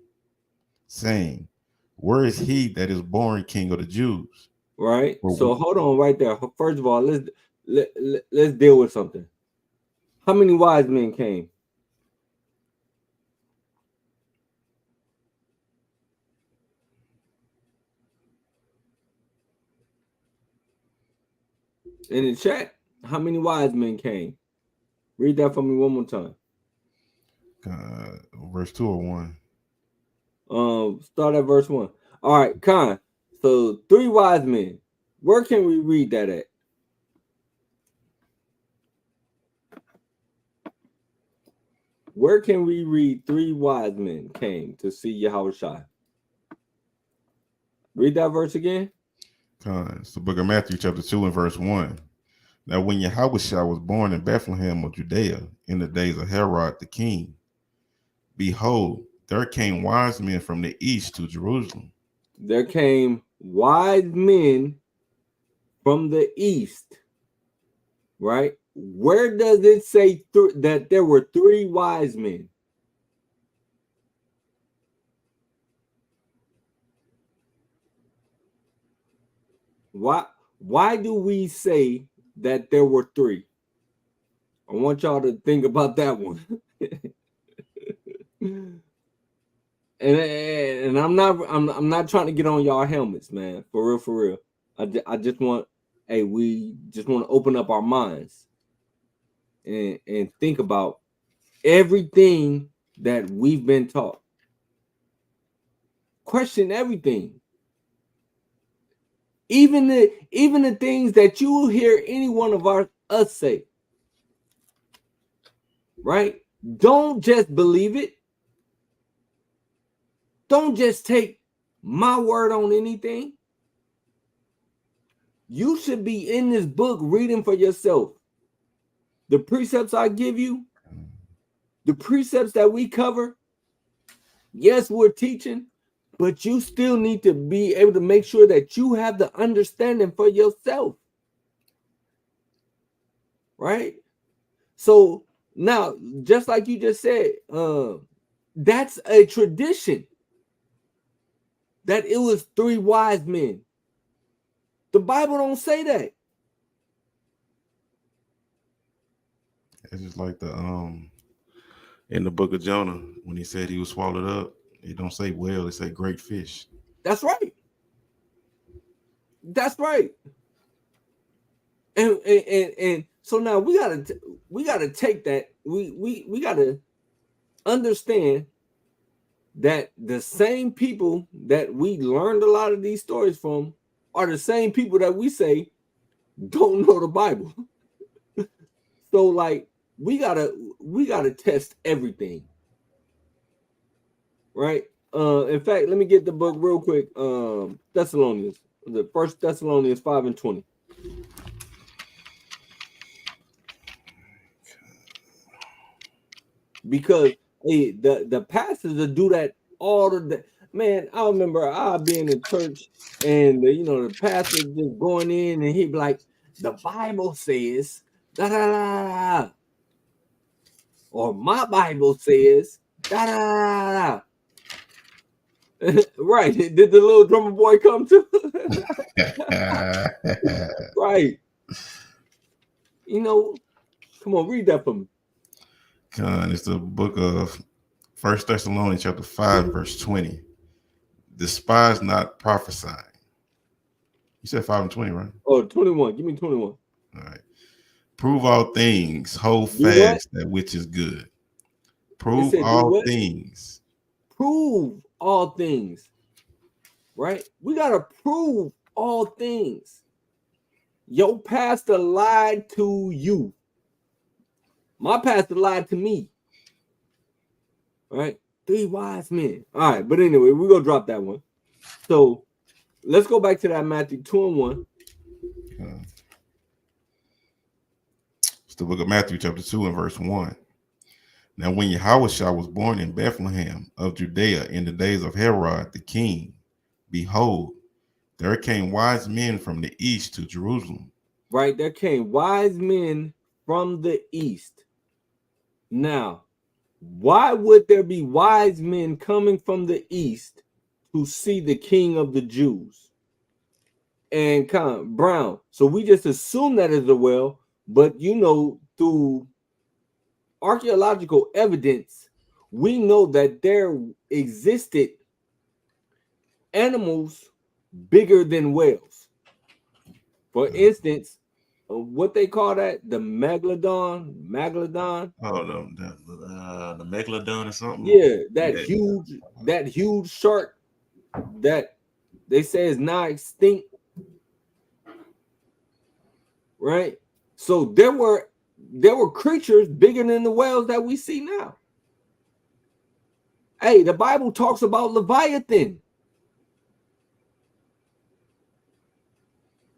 saying, where is he that is born King of the Jews? Right. So hold on right there. First of all, let's deal with something. How many wise men came? In the chat, how many wise men came? Read that for me one more time. Verse 2 or 1? Start at verse 1. All right, Khan. So 3 wise men. Where can we read that at? Where can we read 3 wise men came to see Yahushua? Read that verse again. It's the book of Matthew, chapter 2 and verse 1. Now, when Yahushua was born in Bethlehem of Judea in the days of Herod the king, behold, there came wise men from the east to Jerusalem. There came wise men from the east, right? Where does it say that there were 3 wise men? Why do we say that there were 3? I want y'all to think about that one. And I'm not trying to get on y'all helmets, man. For real. I just want, we just want to open up our minds and think about everything that we've been taught. Question everything. Even the things that you will hear any one of us say. Right? Don't just believe it. Don't just take my word on anything. You should be in this book reading for yourself. The precepts I give you, the precepts that we cover, yes, we're teaching, but you still need to be able to make sure that you have the understanding for yourself. Right? So now, just like you just said, that's a tradition. That it was 3 wise men. The Bible don't say that. It's just like the in the book of Jonah, when he said he was swallowed up, it don't say whale, it say great fish. That's right. That's right. And so now we gotta take that. We gotta understand that the same people that we learned a lot of these stories from are the same people that we say don't know the Bible. So like we gotta test everything. Right? In fact, let me get the book real quick. Thessalonians, the First Thessalonians 5:20. Because hey, the pastors that do that all the man. I remember I being in church and the pastor just going in and he'd be like, the Bible says da da da da, or my Bible says da da da. Right? Did the little drummer boy come too? Right. Come on, read that for me. It's the book of First Thessalonians chapter 5, verse 20. Despise not prophesying. You said 5 and 20, right? Oh, 21. Give me 21. All right. Prove all things. Hold fast that which is good. Prove all things. Prove all things. Right? We got to prove all things. Your pastor lied to you. My pastor lied to me. Right? 3 wise men. All right. But anyway, we're going to drop that one. So let's go back to that Matthew 2:1. It's the book of Matthew chapter 2 and verse 1. Now when Yahushua was born in Bethlehem of Judea in the days of Herod the king, behold, there came wise men from the east to Jerusalem. Right? There came wise men from the east. Now, why would there be wise men coming from the east to see the King of the Jews? And Brown. So we just assume that as well, but through archaeological evidence, we know that there existed animals bigger than whales. For instance, what they call that? The megalodon? Oh, the megalodon or something? Yeah, that huge shark that they say is now extinct. Right? So there were creatures bigger than the whales that we see now. Hey, the Bible talks about Leviathan.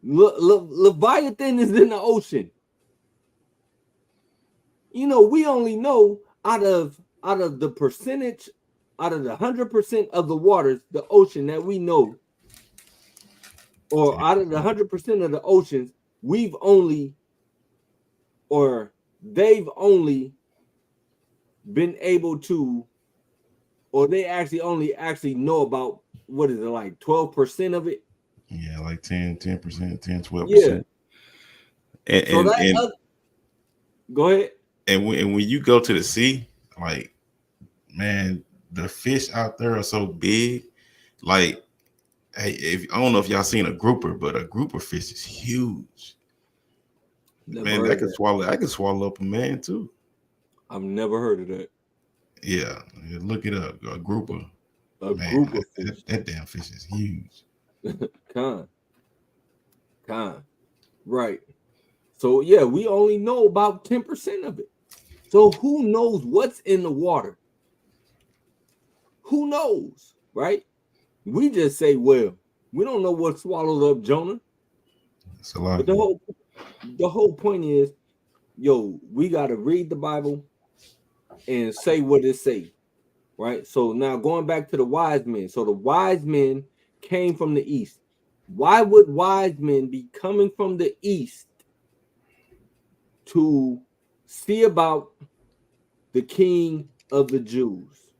Leviathan is in the ocean. We only know out of the percentage, out of the 100% of the waters, the ocean that we know, or out of the 100% of the oceans, they've only been able to, or they actually know about, what is it, like 12% of it? Yeah, like 10%, 12%. Yeah. And go ahead. And when you go to the sea, like, man, the fish out there are so big. Like, hey, I don't know if y'all seen a grouper, but a grouper fish is huge. Man, I could swallow up a man too. I've never heard of that. Yeah, look it up. A grouper. Grouper fish. That damn fish is huge. Right. So yeah, we only know about 10% of it. So who knows what's in the water? Who knows, right? We just say, well, we don't know what swallowed up Jonah. That's a lot. But the whole point is, we got to read the Bible and say what it say, right? So now going back to the wise men. So the wise men came from the east. Why would wise men be coming from the east to see about the King of the Jews?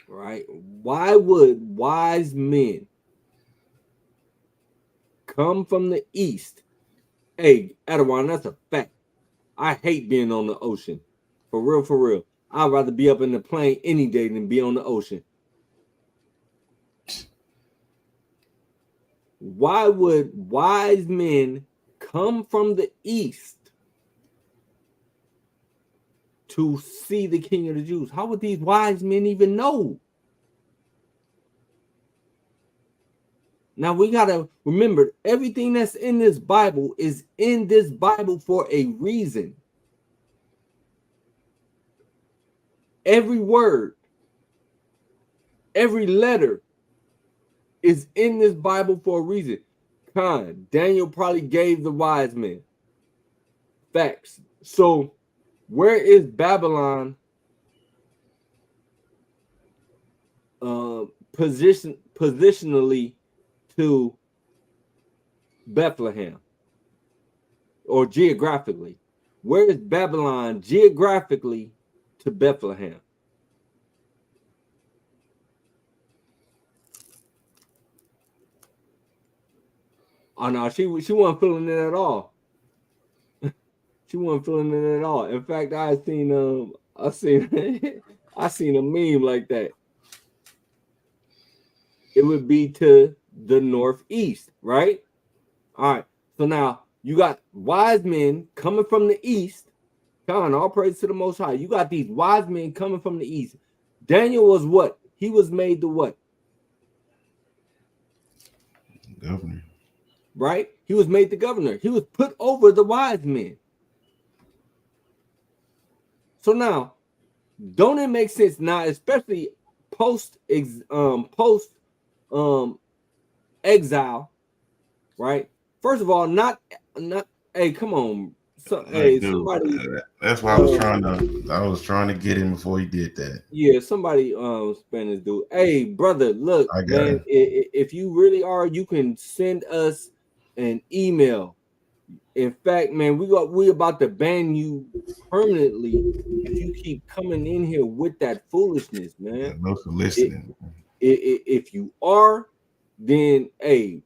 Right? Why would wise men come from the east? Hey, Adawan, that's a fact. I hate being on the ocean. For real. I'd rather be up in the plane any day than be on the ocean. why would wise men come from the east to see the King of the Jews? How would these wise men even know? Now we gotta remember, everything that's in this Bible is in this Bible for a reason. Every word, every letter is in this Bible for a reason. Daniel probably gave the wise men facts. So where is Babylon positionally to Bethlehem, or geographically? Where is Babylon geographically to Bethlehem? Oh no, she wasn't feeling it at all. She wasn't feeling it at all. In fact, I seen I seen a meme like that. It would be to the northeast, right? All right. So now you got wise men coming from the east. All praise to the Most High. You got these wise men coming from the east. Daniel was what? He was made the what? Governor. Right? He was made the governor. He was put over the wise men. So now, don't it make sense now, especially post exile, right? First of all, not hey, come on. So, hey, somebody. That's why I was trying to get him before he did that. Yeah, somebody spin this dude. Hey, brother, look, man, if you really are, you can send us an email. In fact, man, we about to ban you permanently if you keep coming in here with that foolishness, man. No listening. If you are, then hey,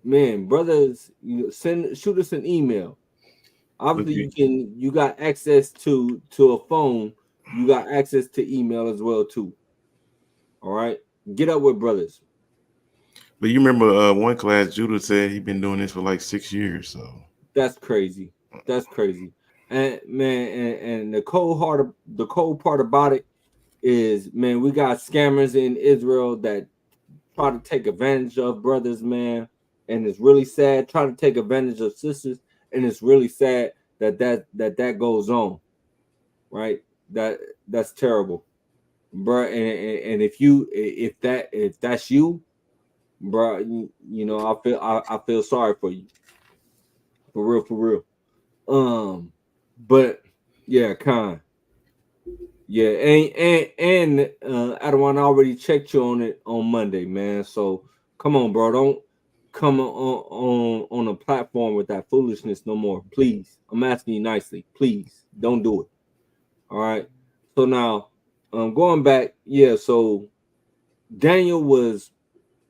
man, brothers, shoot us an email. Obviously, you got access to a phone, you got access to email as well too. All right, get up with brothers. But you remember one class, Judah said he'd been doing this for like 6 years, so that's crazy. That's crazy. And man, and the cold part about it is, man, we got scammers in Israel that try to take advantage of brothers, man, and it's really sad. Try to take advantage of sisters, and it's really sad that goes on, right? That's terrible, bro. And if that's you, bro, you know, I feel sorry for you, for real. But yeah, yeah, and Adawan already checked you on it on Monday, man. So come on, bro, don't come on a platform with that foolishness no more, please. I'm asking you nicely, please don't do it. All right. So now, going back, yeah. So Daniel was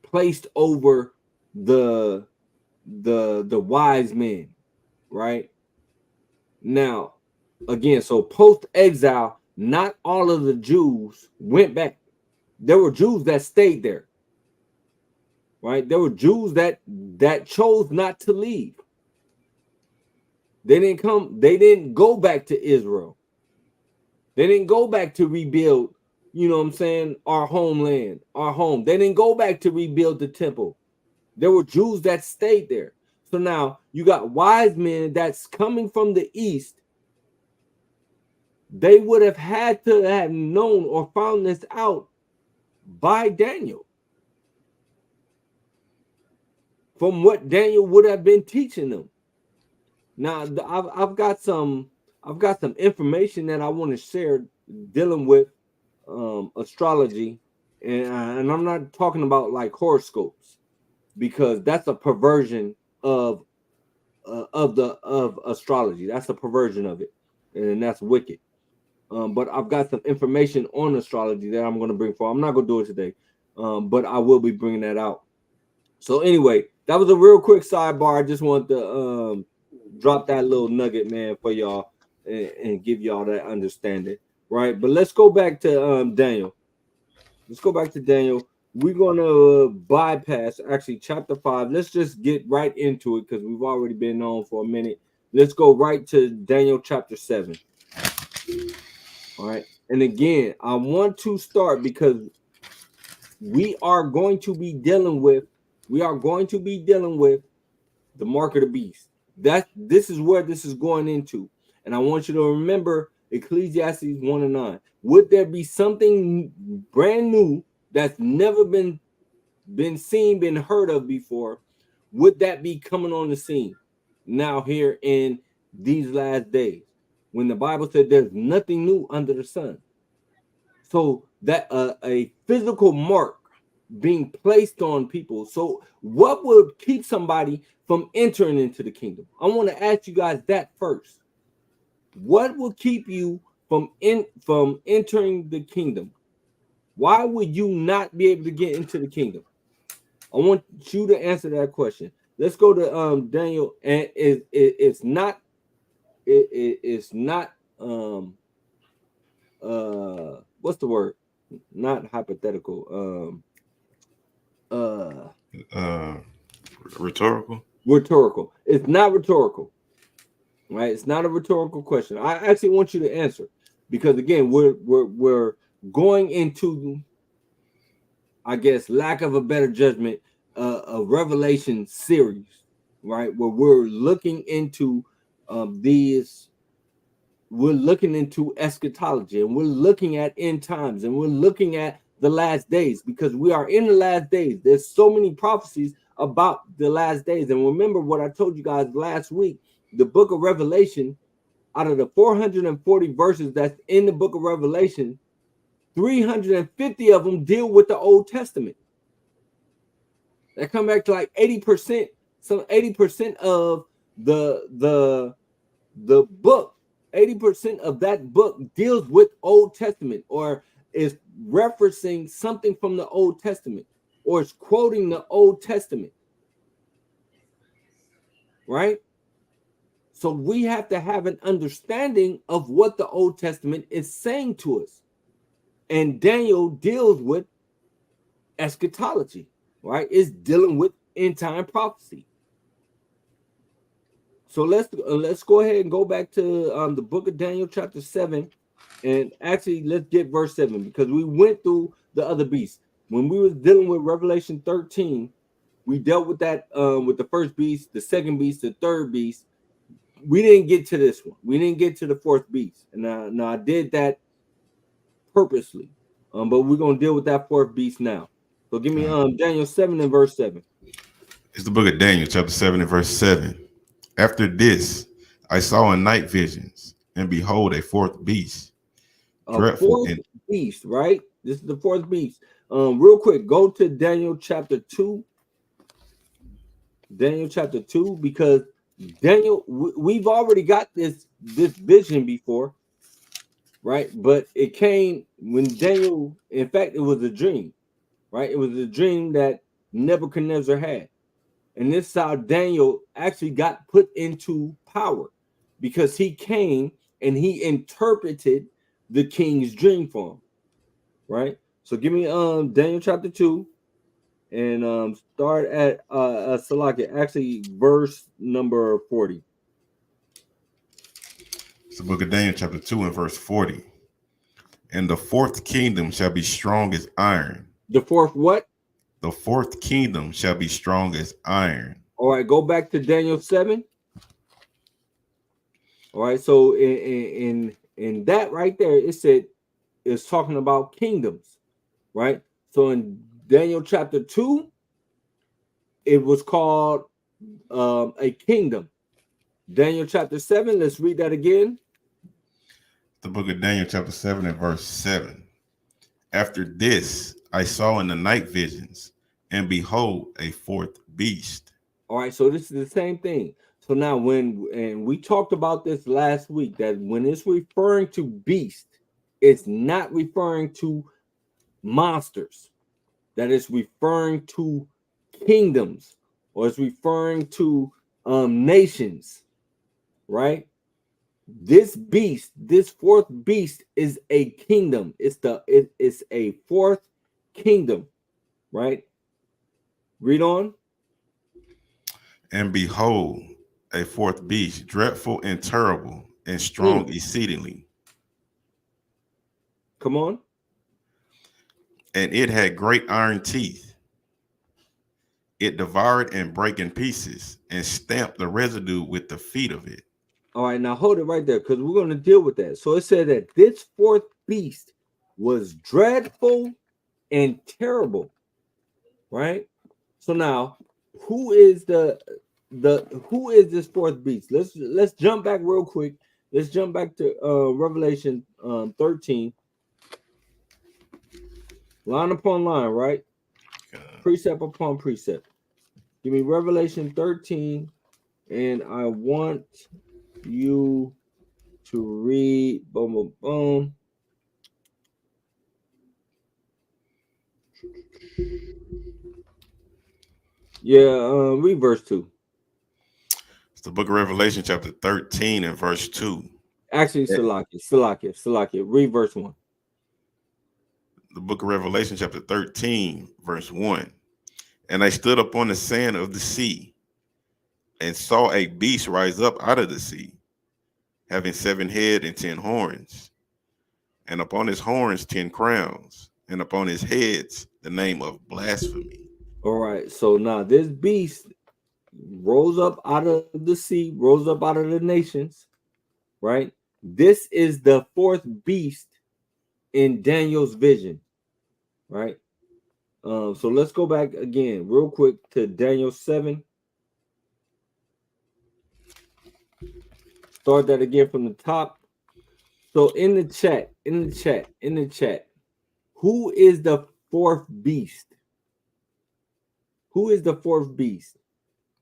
placed over the wise men, right? Now, again, so post exile, not all of the Jews went back. There were Jews that stayed there, right? There were Jews that chose not to leave. They didn't go back to Israel. They didn't go back to rebuild, you know what I'm saying, our homeland, our home. They didn't go back to rebuild the temple. There were Jews that stayed there. So now you got wise men that's coming from the east. They would have had to have known or found this out by Daniel, from what Daniel would have been teaching them. Now I've got some information that I want to share dealing with astrology, and I'm not talking about like horoscopes, because that's a perversion of astrology. That's a perversion of it, and that's wicked. But I've got some information on astrology that I'm going to bring forward. I'm not going to do it today, but I will be bringing that out. So anyway, that was a real quick sidebar. I just wanted to drop that little nugget, man, for y'all and give y'all that understanding, right? But let's go back to Daniel. Let's go back to Daniel. we're gonna bypass actually chapter 5. Let's just get right into it because we've already been on for a minute. Let's go right to Daniel chapter 7. All right, and again, I want to start because we are going to be dealing with the mark of the beast. This is where this is going into, and I want you to remember Ecclesiastes 1:9. Would there be something brand new that's never been seen, been heard of before? Would that be coming on the scene now here in these last days, when the Bible said there's nothing new under the sun? So that a physical mark being placed on people. So what would keep somebody from entering into the kingdom? I want to ask you guys that first. What will keep you from entering the kingdom? Why would you not be able to get into the kingdom? I want you to answer that question. Let's go to Daniel, and it's not what's the word? Not hypothetical. Rhetorical. Rhetorical. It's not rhetorical, right? It's not a rhetorical question. I actually want you to answer, because again, we're going into, I guess, lack of a better judgment, a Revelation series, right? Where we're looking into we're looking into eschatology, and we're looking at end times, and we're looking at the last days, because we are in the last days. There's so many prophecies about the last days. And remember what I told you guys last week, the book of Revelation, out of the 440 verses that's in the book of Revelation, 350 of them deal with the Old Testament. That come back to like 80%, some 80% of the book, 80% of that book deals with Old Testament, or is referencing something from the Old Testament, or is quoting the Old Testament, right? So we have to have an understanding of what the Old Testament is saying to us. And Daniel deals with eschatology, right? It's dealing with end time prophecy. So let's go ahead and go back to the book of Daniel chapter 7, and actually let's get verse 7, because we went through the other beasts. When we was dealing with Revelation 13, we dealt with that with the first beast, the second beast, the third beast. We didn't get to this one. We didn't get to the fourth beast, and now I did that purposely. But we're gonna deal with that fourth beast now. So give me Daniel 7 and verse 7. It's the book of Daniel, chapter 7 and verse 7. After this, I saw in night visions, and behold, a fourth beast. Fourth beast, right? This is the fourth beast. Real quick, go to Daniel chapter 2. Daniel chapter 2, because Daniel, we've already got this vision before, right? But it came when Daniel, in fact, it was a dream, right? It was a dream that Nebuchadnezzar had. And this is how Daniel actually got put into power, because he came and he interpreted the king's dream for him, right? So give me Daniel chapter 2, and start at Salaki, actually verse number 40. It's the book of Daniel chapter 2 and verse 40. And the fourth kingdom shall be strong as iron. The fourth what? The fourth kingdom shall be strong as iron. All right, go back to Daniel 7. All right, so in that right there, it said it's talking about kingdoms, right? So in Daniel chapter 2, it was called a kingdom. Daniel chapter 7, let's read that again. The book of Daniel chapter 7 and verse 7. After this, I saw in the night visions, and behold, a fourth beast. All right, so this is the same thing. So now and we talked about this last week, that when it's referring to beast, it's not referring to monsters. That is referring to kingdoms, or it's referring to nations, right? This beast, this fourth beast, is a kingdom. It's a fourth kingdom, right? Read on. And behold, a fourth beast, dreadful and terrible and strong exceedingly. Come on. And it had great iron teeth. It devoured and brake in pieces and stamped the residue with the feet of it. All right, now hold it right there because we're going to deal with that. So it said that this fourth beast was dreadful and terrible, right? So now, who is who is this fourth beast? Let's jump back real quick. Let's jump back to Revelation 13, line upon line, right? Precept upon precept. Give me Revelation 13, and I want you to read boom boom boom. Yeah, read verse 2. It's the book of Revelation, chapter 13 and verse 2. Actually, Salakia. Read verse 1. The book of Revelation, chapter 13, verse 1. And I stood upon the sand of the sea and saw a beast rise up out of the sea, having 7 heads and 10 horns, and upon his horns 10 crowns, and upon his heads the name of blasphemy. All right, so now this beast rose up out of the sea, rose up out of the nations, right? This is the fourth beast in Daniel's vision, right? So let's go back again real quick to Daniel 7. Start that again from the top. So in the chat, who is the fourth beast? Who is the fourth beast?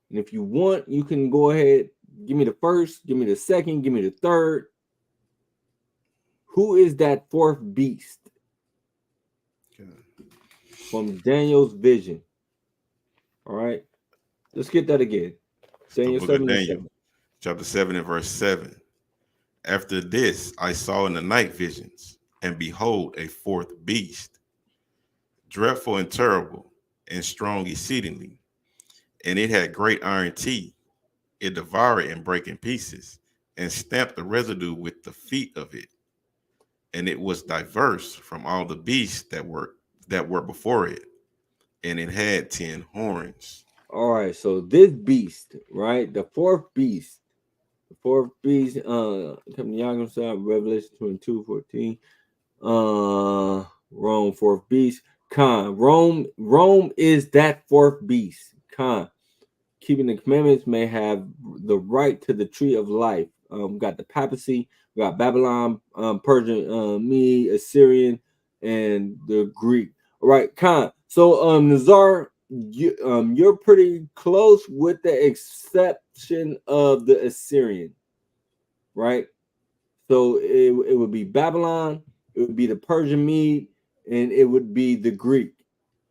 And if you want, you can go ahead, give me the first, give me the second, give me the third. Who is that fourth beast? From Daniel's vision. All right. Let's get that again. Daniel 7 Daniel, chapter 7 and verse 7. After this, I saw in the night visions, and behold, a fourth beast, dreadful and terrible, and strong exceedingly. And it had great iron teeth. It devoured and brake in pieces, and stamped the residue with the feet of it. And it was diverse from all the beasts that were before it, and it had 10 horns. All right, so this beast, right? The fourth beast, coming to Revelation 22:14. Rome, fourth beast. Rome is that fourth beast. Keeping the commandments may have the right to the tree of life. Got the papacy, we got Babylon, Persian, Mede, Assyrian, and the Greek. All right, So Nazar, you're pretty close with the exception of the Assyrian, right? So it would be Babylon, it would be the Persian Mede, and it would be the Greek,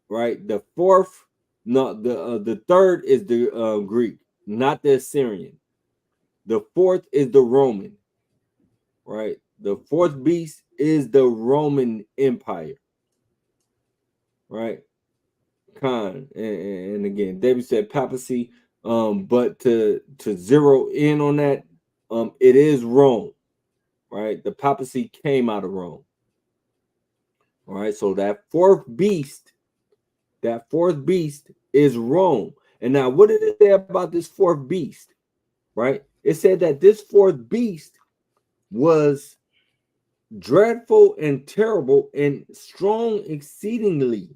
right? The fourth, the third is the Greek, not the Assyrian. The fourth is the Roman, right? The fourth beast is the Roman Empire, right? And again, David said papacy, but to zero in on that, it is Rome, right? The papacy came out of Rome. All right, so that fourth beast is Rome. And now, what did it say about this fourth beast? Right? It said that this fourth beast was dreadful and terrible and strong exceedingly.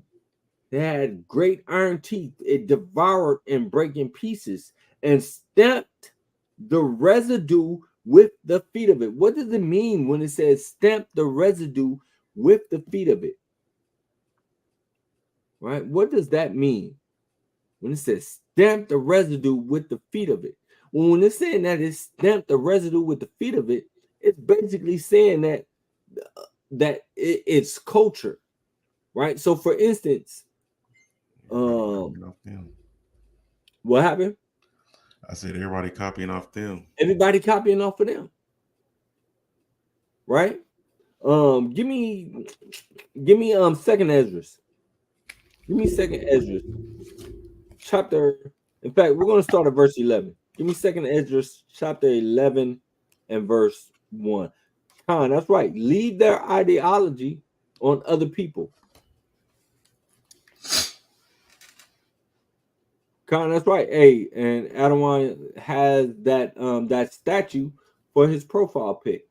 It had great iron teeth. It devoured and brake in pieces and stamped the residue with the feet of it. What does it mean when it says stamp the residue with the feet of it? Right? What does that mean when it says stamp the residue with the feet of it? Well, when it's saying that it stamped the residue with the feet of it, it's basically saying that it's culture, right? So, for instance, what happened? I said everybody copying off them. Everybody copying off of them, right? Give me Second Esdras. Give me second Ezra chapter. In fact, we're going to start at verse 11. Give me second Ezra chapter 11 and verse 1. That's right. Leave their ideology on other people. That's right. Hey, and Adawan has that that statue for his profile pic.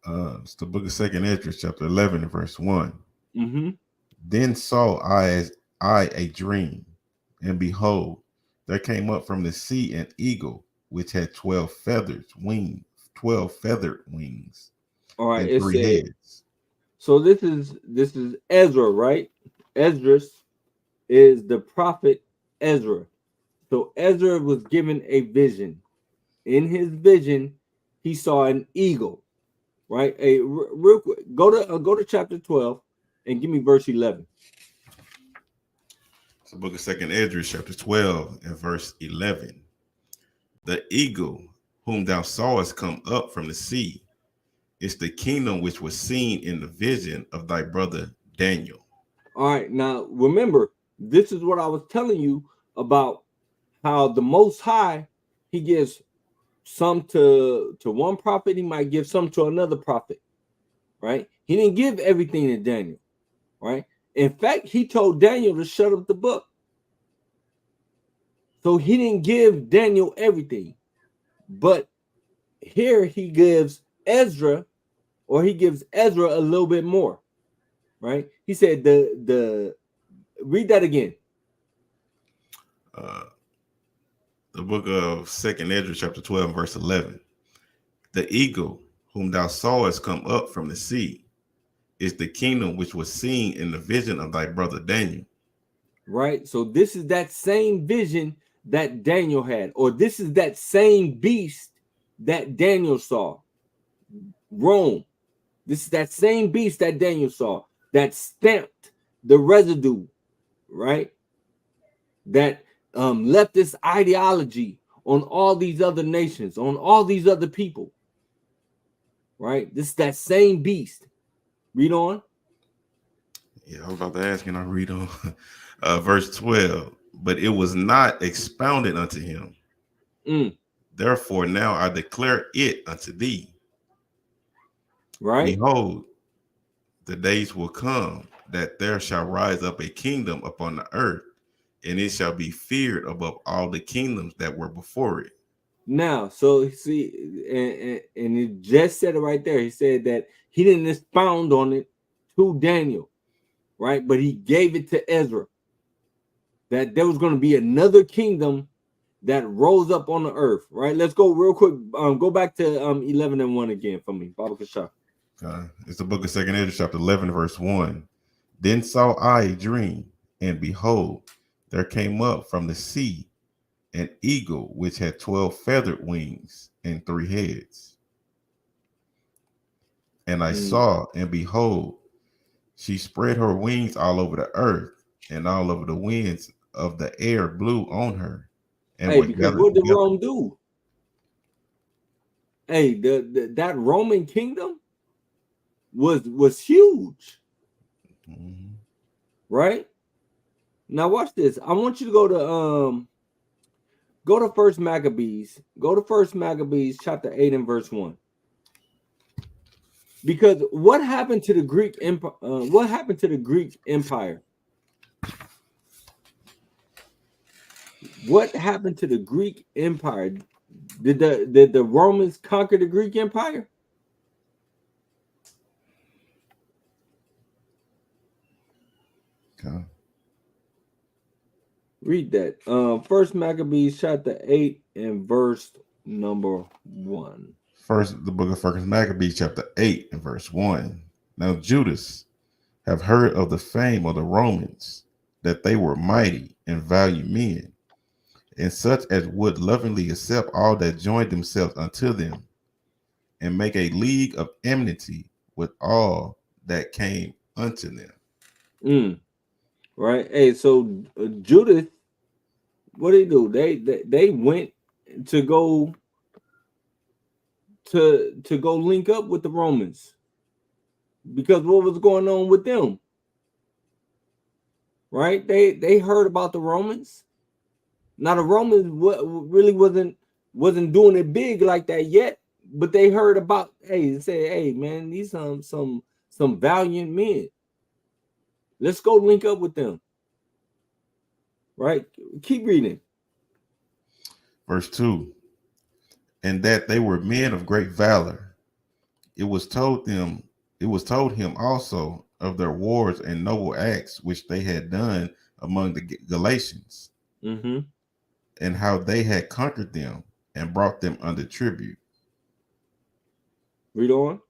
It's the book of Second Esdras, chapter 11, and verse 1. Mm-hmm. Then saw I a dream, and behold, there came up from the sea an eagle, which had 12 feathered wings. All right, and 3 heads. So this is Ezra, right? Esdras is the prophet Ezra. So Ezra was given a vision. In his vision, he saw an eagle. Right? Real quick, go to chapter 12 and give me verse 11. It's the book of Second Esdras, chapter 12 and verse 11. The eagle whom thou sawest come up from the sea is the kingdom which was seen in the vision of thy brother Daniel. All right, now remember, this is what I was telling you about how the Most High, he gives some to one prophet, he might give some to another prophet, right? He didn't give everything to Daniel, right? In fact, he told Daniel to shut up the book. So he didn't give Daniel everything. But here he gives Ezra a little bit more, right? He said read that again. The book of Second Esdras, chapter 12, verse 11. The eagle whom thou sawest come up from the sea is the kingdom which was seen in the vision of thy brother Daniel. Right. So this is that same vision that Daniel had, or this is that same beast that Daniel saw. Rome. This is that same beast that Daniel saw that stamped the residue, right? That left this ideology on all these other nations, on all these other people, right? This is that same beast. Read on. Yeah, I was about to ask, and I read on verse 12. But it was not expounded unto him. Therefore, now I declare it unto thee. Right. Behold, the days will come that there shall rise up a kingdom upon the earth, and it shall be feared above all the kingdoms that were before it. Now, so see, and it just said it right there. He said that he didn't expound on it to Daniel, right? But he gave it to Ezra. That there was going to be another kingdom that rose up on the earth, right? Let's go real quick. Go back to 11 and 1 again for me, Baba Kasha. It's the book of Second Esdras, chapter 11, verse 1. Then saw I a dream, and behold, there came up from the sea an eagle which had 12 feathered wings and 3 heads. And I saw, and behold, she spread her wings all over the earth, and all over the winds of the air blew on her. And because what did Rome do? Hey, that Roman kingdom was huge, right? Now watch this. I want you to go to First Maccabees. Go to First Maccabees chapter 8 and verse 1. Because what happened to the Greek Empire? What happened to the Greek Empire? What happened to the Greek Empire? Did the Romans conquer the Greek Empire? Okay. Read that. First Maccabees chapter 8 and verse number 1. First, the book of First Maccabees chapter 8 and verse 1. Now Judas have heard of the fame of the Romans, that they were mighty and valiant men, and such as would lovingly accept all that joined themselves unto them, and make a league of enmity with all that came unto them. Right. Hey, so Judas, what did he do? They went to go link up with the Romans, because what was going on with them? Right? They heard about the Romans. Now the Romans really wasn't doing it big like that yet, but they heard about, hey, say, hey man, these some valiant men. Let's go link up with them. Right? Keep reading. Verse 2. And that they were men of great valor. It was told him also of their wars and noble acts which they had done among the Galatians, and how they had conquered them and brought them under tribute. Read on.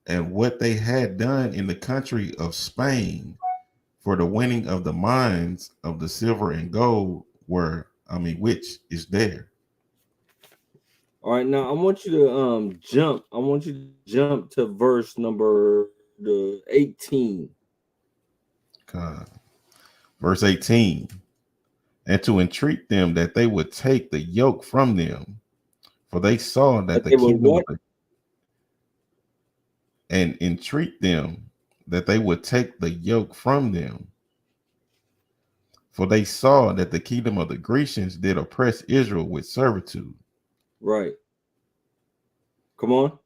And what they had done in the country of Spain for the winning of the mines of the silver and gold which is there. All right, now I want you to jump. I want you to jump to verse number 18. Verse 18. And to entreat them that they would take the yoke from them, for they saw that the kingdom and entreat them that they would take the yoke from them, for they saw that the kingdom of the Grecians did oppress Israel with servitude. Right. Come on.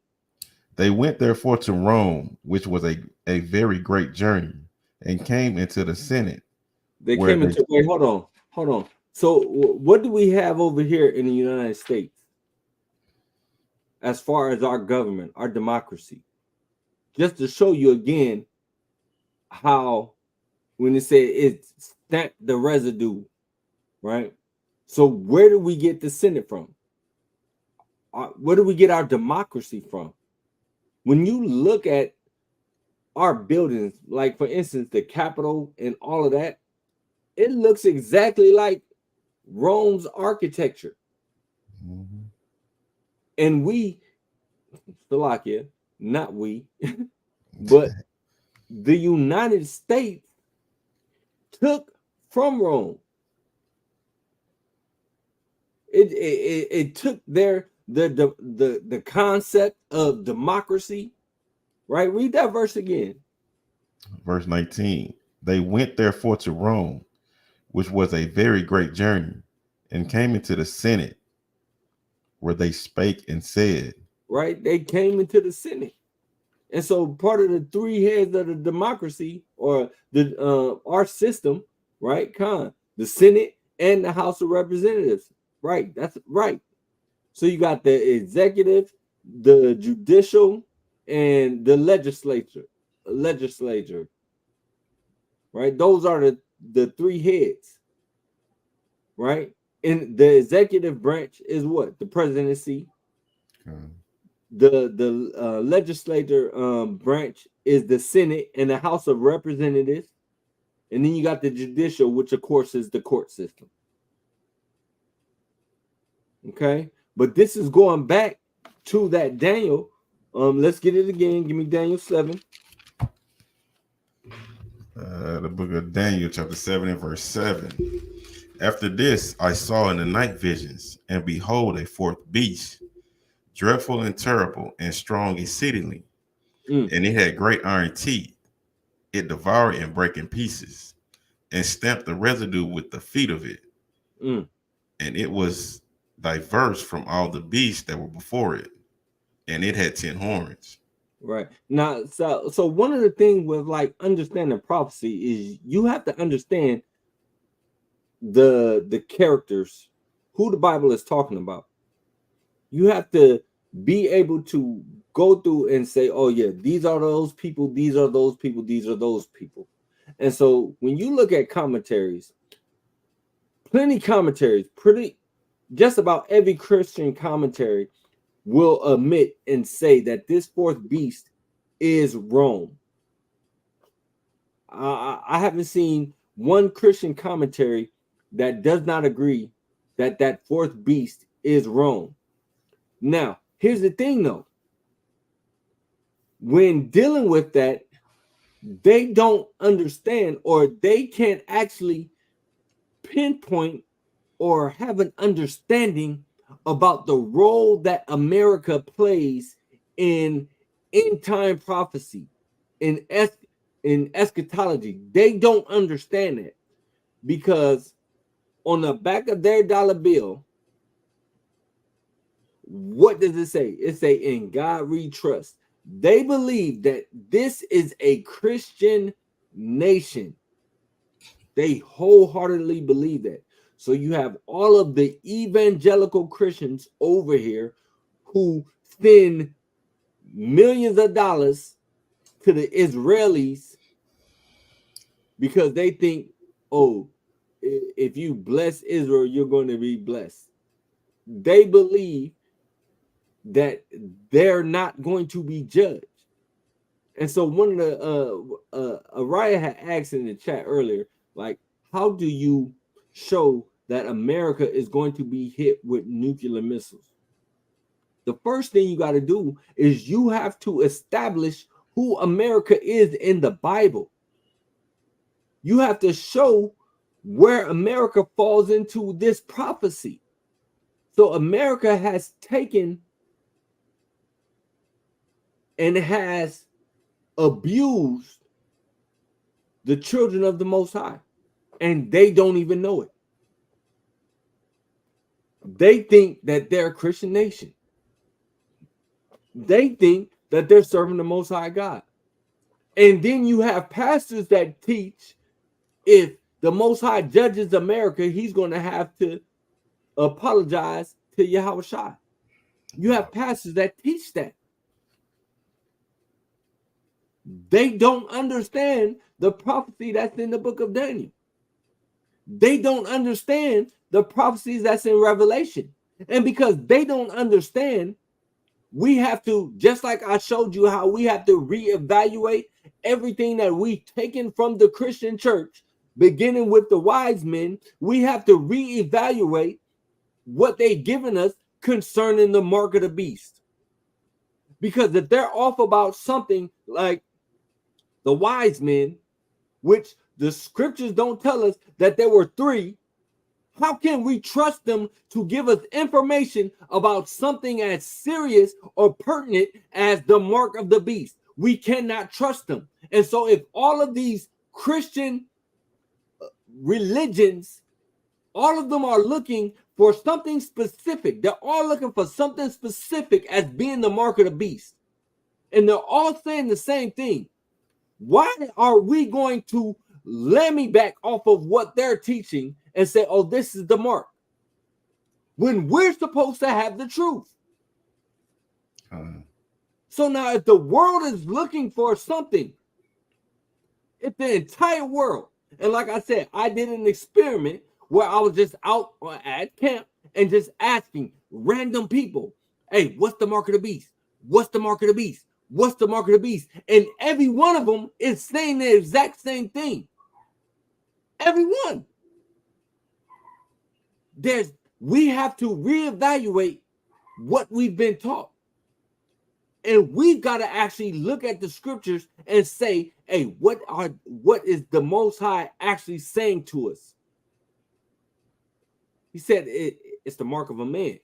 They went therefore to Rome, which was a very great journey, and came into the Senate. Wait, hold on. So what do we have over here in the United States as far as our government, our democracy? Just to show you again how when they say it's stamped the residue, right? So where do we get the Senate from? Where do we get our democracy from? When you look at our buildings, like for instance, the Capitol and all of that, it looks exactly like Rome's architecture. And we, Slovakia, not we, but the United States took from Rome. It took the concept of democracy, right? Read that verse again. Verse 19. They went therefore to Rome, which was a very great journey, and came into the Senate, where they spake and said. Right? They came into the Senate. And so part of the three heads of the democracy, or the our system, right? The Senate and the House of Representatives. Right. That's right. So you got the executive, the judicial, and the legislature. Right? Those are the three heads. Right? And the executive branch is what? The presidency. The legislature branch is the Senate and the House of Representatives. And then you got the judicial, which of course is the court system. Okay? But this is going back to that Daniel. Let's get it again. Give me Daniel 7. The book of Daniel, chapter 7 and verse 7. After this, I saw in the night visions, and behold, a fourth beast, dreadful and terrible, and strong exceedingly. And it had great iron teeth. It devoured and brake in pieces, and stamped the residue with the feet of it. And it was diverse from all the beasts that were before it, and it had 10 horns. Right. Now, so one of the things with like understanding prophecy is you have to understand the characters, who the Bible is talking about. You have to be able to go through and say, oh yeah, these are those people, these are those people, these are those people. And so when you look at commentaries, just about every Christian commentary will admit and say that this fourth beast is Rome. I haven't seen one Christian commentary that does not agree that that fourth beast is Rome. Now, here's the thing though. When dealing with that, they don't understand, or they can't actually pinpoint or have an understanding about the role that America plays in end time prophecy. in eschatology. They don't understand it because on the back of their dollar bill, what does it say? It say, "In God we trust." They believe that this is a Christian nation. They wholeheartedly believe that. So you have all of the evangelical Christians over here who spend millions of dollars to the Israelis because they think, oh, if you bless Israel, you're going to be blessed. They believe that they're not going to be judged. And so one of the Araya had asked in the chat earlier, like, how do you show that America is going to be hit with nuclear missiles? The first thing you got to do is you have to establish who America is in the Bible. You have to show where America falls into this prophecy. So America has taken and has abused the children of the Most High, and they don't even know it. They think that they're a Christian nation. They think that they're serving the Most High God. And then you have pastors that teach if the Most High judges America, he's going to have to apologize to Yahushua. You have pastors that teach that. They don't understand the prophecy that's in the book of Daniel. They don't understand the prophecies that's in Revelation. And because they don't understand, we have to, just like I showed you how we have to reevaluate everything that we've taken from the Christian church, beginning with the wise men, we have to reevaluate what they've given us concerning the mark of the beast. Because if they're off about something like the wise men, which the scriptures don't tell us that there were 3, how can we trust them to give us information about something as serious or pertinent as the mark of the beast? We cannot trust them. And so if all of these Christian religions, all of them are looking for something specific. They're all looking for something specific as being the mark of the beast. And they're all saying the same thing. Why are we going to lammy back off of what they're teaching and say, oh, this is the mark, when we're supposed to have the truth? So now if the world is looking for something, if the entire world, and like I said, I did an experiment where I was just out at camp and just asking random people, hey, what's the mark of the beast? What's the mark of the beast? What's the mark of the beast? And every one of them is saying the exact same thing. Everyone. We have to reevaluate what we've been taught. And we've got to actually look at the scriptures and say, hey, what is the Most High actually saying to us? He said it's the mark of a man,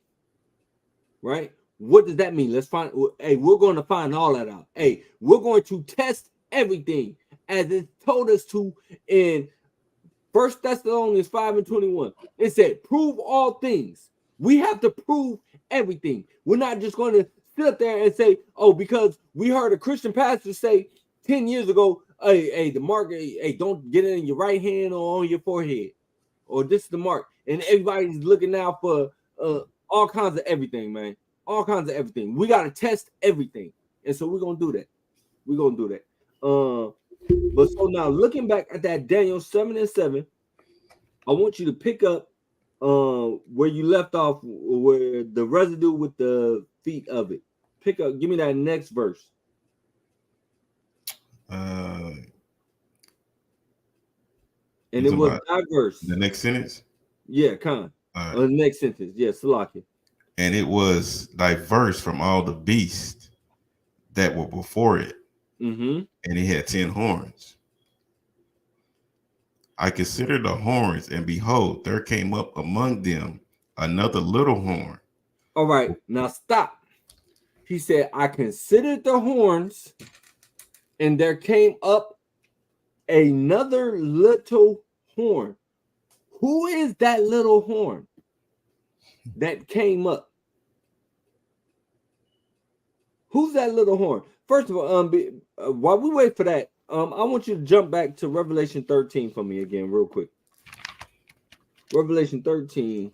right? What does that mean? Let's find. Hey, we're going to find all that out. Hey, we're going to test everything as it told us to in 1 Thessalonians 5:21. It said, prove all things. We have to prove everything. We're not just going to sit up there and say, oh, because we heard a Christian pastor say 10 years ago, hey, the mark, hey, don't get it in your right hand or on your forehead, or this is the mark. And everybody's looking out for all kinds of everything, man. All kinds of everything. We got to test everything. And so we're going to do that. We're going to do that. But so now looking back at that Daniel 7:7, I want you to pick up where you left off, where the residue with the feet of it. Pick up, give me that next verse. And it was diverse. The next sentence? Yeah, kind of. The next sentence. Yeah, Salaki. And it was diverse from all the beasts that were before it. Mm-hmm. And he had 10 horns. I considered the horns, and behold, there came up among them another little horn. All right, now stop. He said, I considered the horns, And there came up another little horn. Who is that little horn that came up? Who's that little horn? First of all, while we wait for that, I want you to jump back to Revelation 13 for me again, real quick. Revelation 13,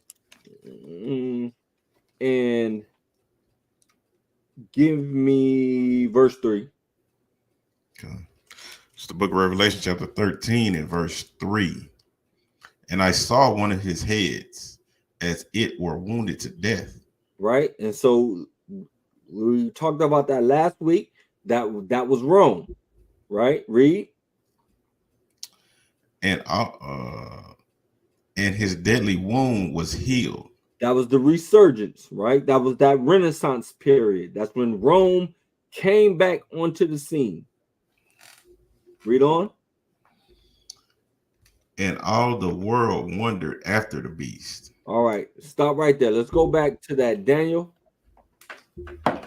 and give me verse 3. Okay. It's the book of Revelation, chapter 13, and verse 3. And I saw one of his heads as it were wounded to death. Right, and so we talked about that last week. That was Rome, right? Read. And his deadly wound was healed. That was the resurgence, right? That was that Renaissance period. That's when Rome came back onto the scene. Read on. And all the world wondered after the beast. All right, stop right there. Let's go back to that Daniel. I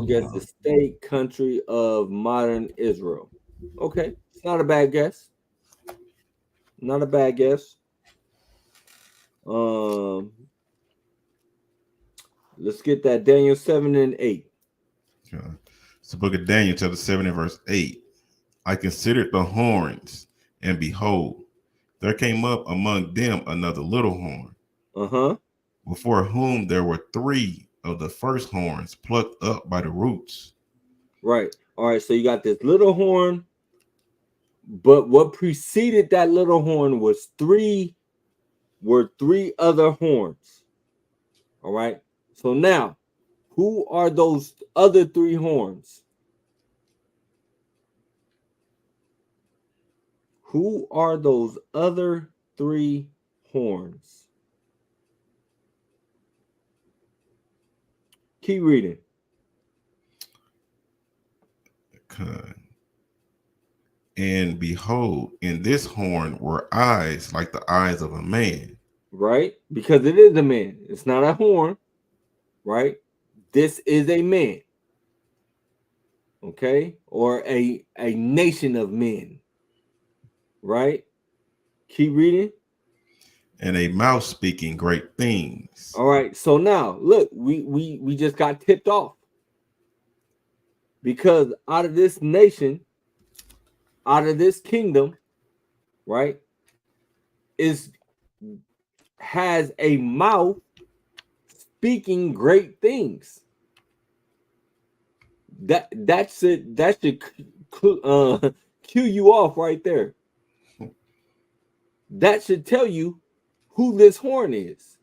guess the state country of modern Israel. Okay, it's not a bad guess. Not a bad guess. Let's get that Daniel 7 and 8. Okay. It's the book of Daniel, chapter 7 and verse 8. I considered the horns, and behold, there came up among them another little horn, before whom there were 3 of the first horns plucked up by the roots. Right. All right. So you got this little horn, but what preceded that little horn was 3 other horns. All right. So now, who are those other 3 horns? Who are those other 3 horns? Keep reading. Okay. And behold, in this horn were eyes like the eyes of a man. Right? Because it is a man. It's not a horn. Right? This is a man. Okay? Or a nation of men. Right? Keep reading. And a mouth speaking great things. All right. So now, look, we just got tipped off. Because out of this nation, out of this kingdom, right, has a mouth speaking great things. That should cue you off right there. That should tell you who this horn is.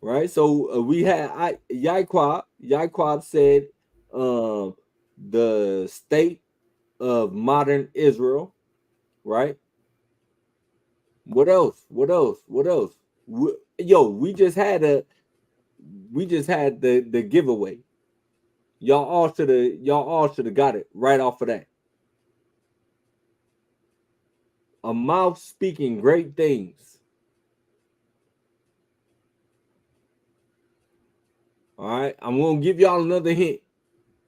Right? So we had Yaquab said the state of modern Israel, right? What else? We just had the giveaway. Y'all all should have got it right off of that. A mouth speaking great things. All right, I'm going to give y'all another hint.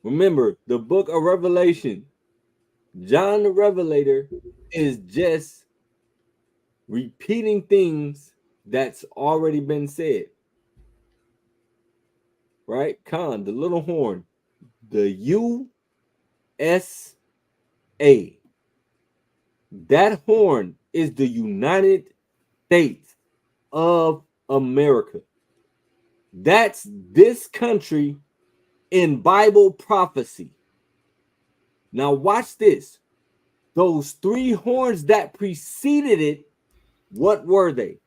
Remember, the book of Revelation, John the Revelator is just repeating things that's already been said. Right? Khan, the little horn, the USA. That horn is the United States of America. That's this country in Bible prophecy. Now watch this. Those 3 horns that preceded it, what were they?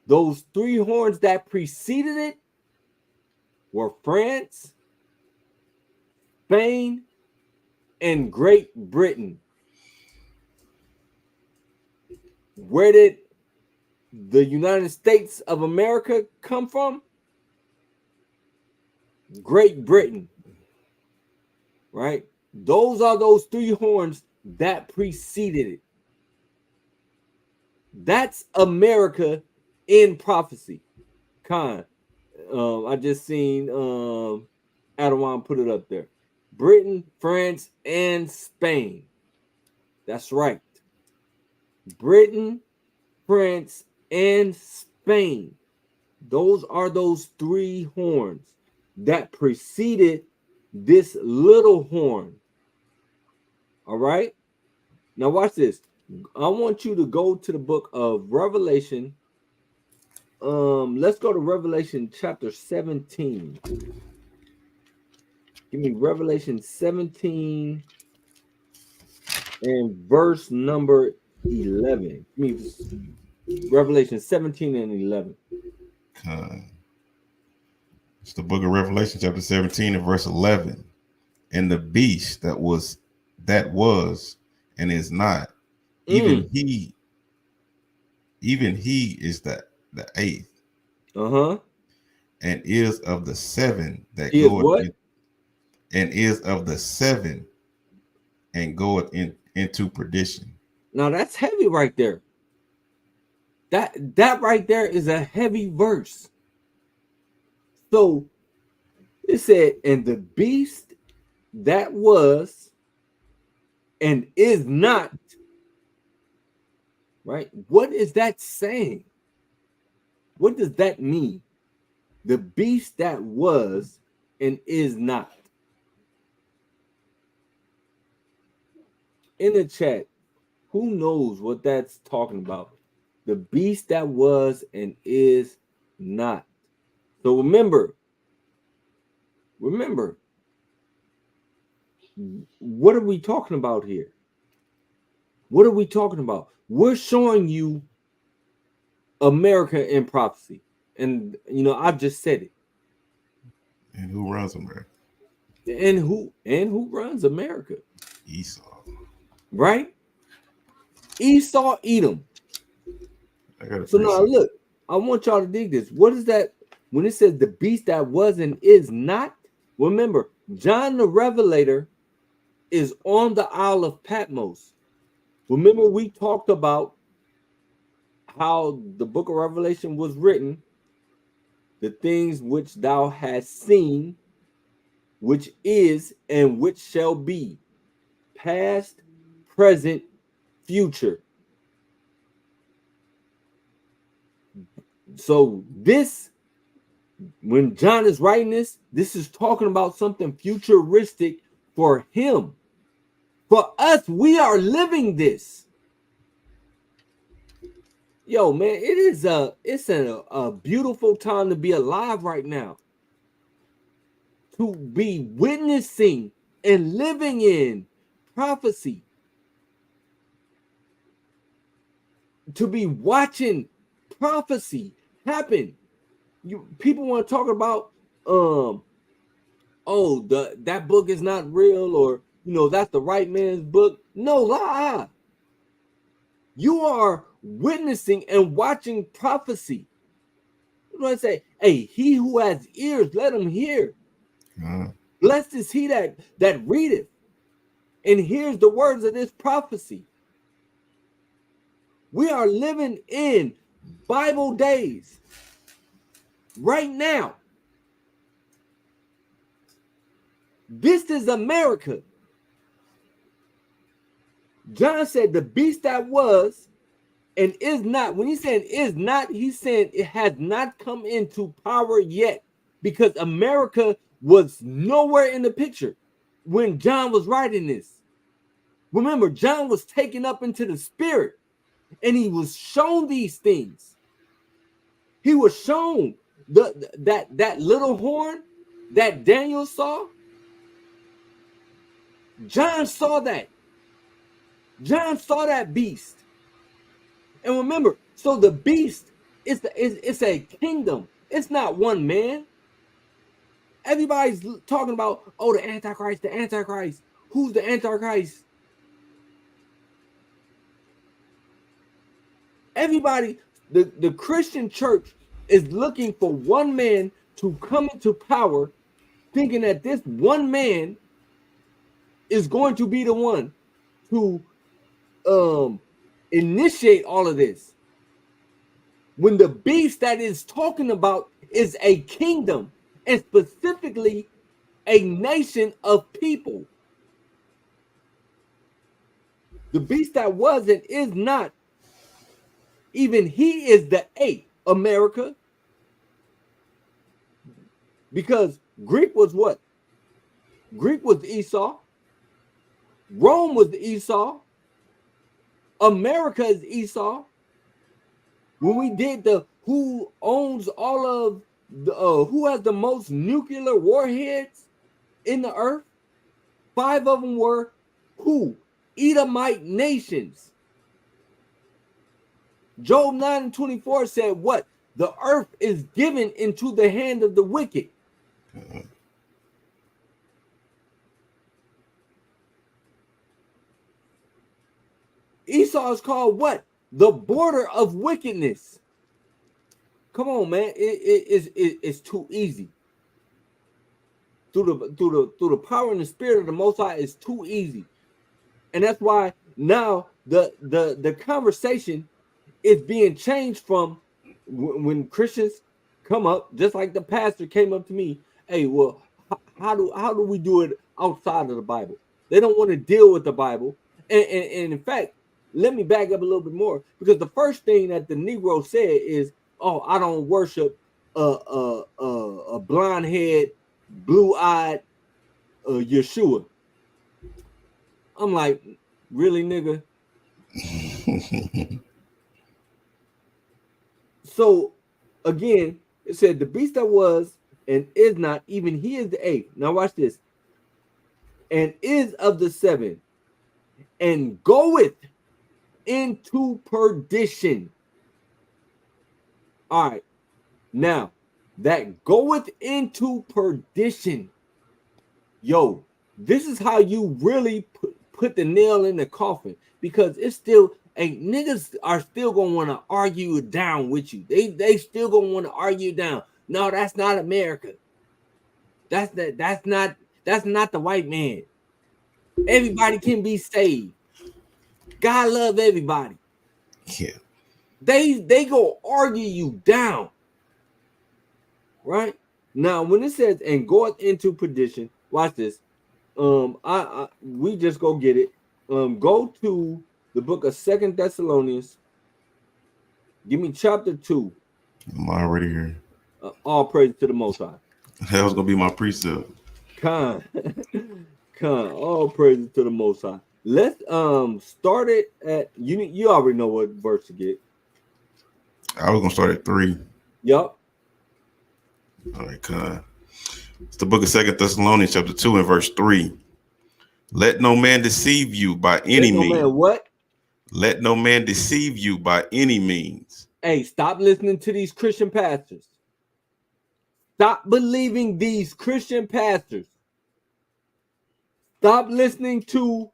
Those 3 horns that preceded it were France, Spain, and Great Britain. Where did the United States of America come from? Great Britain. Right? Those are those 3 horns that preceded it. That's America in prophecy. Khan. I just seen Adawan put it up there. Britain, France, and Spain. That's right. Britain, France, and Spain. Those are those three horns that preceded this little horn. All right. Now watch this. I want you to go to the book of Revelation. Let's go to Revelation chapter 17. Give me Revelation 17 and verse number 11. Give me Revelation 17 and 11. It's the book of Revelation, chapter 17 and verse 11. And the beast that was and is not, even he is the eighth. And is of the seven that goeth and is of the seven and goeth into perdition. Now that's heavy right there. That right there is a heavy verse. So it said, and the beast that was and is not, right? What is that saying? What does that mean? The beast that was and is not. In the chat, who knows what that's talking about? The beast that was and is not. So remember, what are we talking about here? What are we talking about? We're showing you America in prophecy. And, I've just said it. And who runs America? And who runs America? Esau. Right? Esau, Edom. So now look, I want y'all to dig this. What is that? When it says the beast that was and is not, remember, John the Revelator is on the Isle of Patmos. Remember, we talked about how the book of Revelation was written, the things which thou hast seen, which is and which shall be, past, present, future. So this, when John is writing this is talking about something futuristic for him. For us, we are living this. Yo, man, it's a beautiful time to be alive right now. To be witnessing and living in prophecy. To be watching prophecy happen. People want to talk about that book is not real, or that's the right man's book. No lie. You are witnessing and watching prophecy. You know what I say? Hey, he who has ears, let him hear. Blessed is he that readeth and hears the words of this prophecy. We are living in Bible days right now. This is America. John said the beast that was and is not. When he said is not, he's saying it has not come into power yet, because America was nowhere in the picture when John was writing this. Remember, John was taken up into the spirit and he was shown these things. He was shown that little horn that Daniel saw. John saw that. John saw that beast. And remember, so the beast is a kingdom. It's not one man. Everybody's talking about, the Antichrist, the Antichrist. Who's the Antichrist? Everybody, the Christian church is looking for one man to come into power, thinking that this one man is going to be the one to initiate all of this. When the beast that is talking about is a kingdom, and specifically a nation of people. The beast that was and is not, even he is the eighth, America. Because Greek was what? Greek was Esau. Rome was Esau. America is Esau. When we did the who owns all of the who has the most nuclear warheads in the earth, 5 of them were who? Edomite nations. Job 9:24 said what? The earth is given into the hand of the wicked. Esau is called what? The border of wickedness. Come on, man. It's too easy. Through the power and the spirit of the Most High, it's too easy. And that's why now the conversation is being changed from when Christians come up, just like the pastor came up to me. Hey, well, how do we do it outside of the Bible? They don't want to deal with the Bible. And in fact, let me back up a little bit more, because the first thing that the Negro said is, "Oh, I don't worship a blonde head, blue-eyed Yeshua." I'm like, really, nigga? So again, it said the beast that was and is not, even he is the eighth. Now watch this. And is of the 7, and goeth into perdition. All right. Now, that goeth into perdition. Yo, this is how you really put the nail in the coffin, because it's still, niggas are still gonna want to argue it down with you. They still gonna want to argue down. No, that's not America. That's not the white man. Everybody can be saved. God love everybody. Yeah. They go argue you down. Right? Now, when it says and goeth into perdition, watch this. We just go get it. Go to the book of 2 Thessalonians. Give me chapter 2. I'm already here. All praise to the Most High. That was gonna be my precept. Con. All praise to the Most High. Let's start it at you already know what verse to get. I was gonna start at 3. Yup. All right, con. It's the book of 2 Thessalonians, chapter 2, and verse 3. Let no man deceive you by any means. What? Let no man deceive you by any means. Hey, stop listening to these Christian pastors. Stop believing these Christian pastors. Stop listening to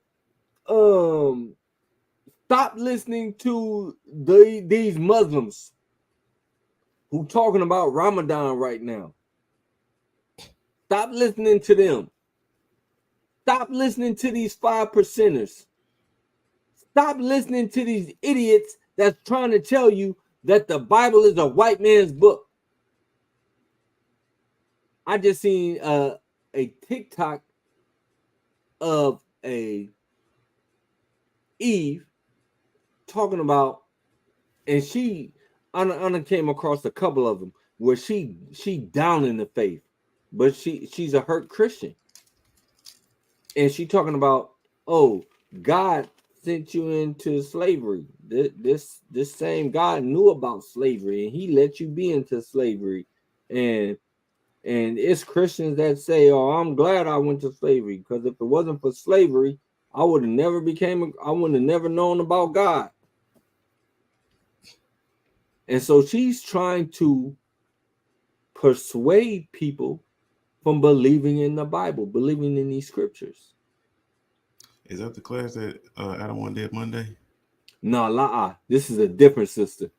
these Muslims who talking about Ramadan right now. Stop listening to them. Stop listening to these 5%ers. Stop listening to these idiots that's trying to tell you that the Bible is a white man's book. I just seen a TikTok of a Eve talking about, and I came across a couple of them where she down in the faith, but she's a hurt Christian, and she talking about, oh, God sent you into slavery. This same God knew about slavery, and he let you be into slavery, and it's Christians that say, oh, I'm glad I went to slavery, because if it wasn't for slavery, I would have never known about God. And so she's trying to persuade people from believing in the Bible, believing in these scriptures. Is that the class that Adam One did Monday? No, this is a different sister.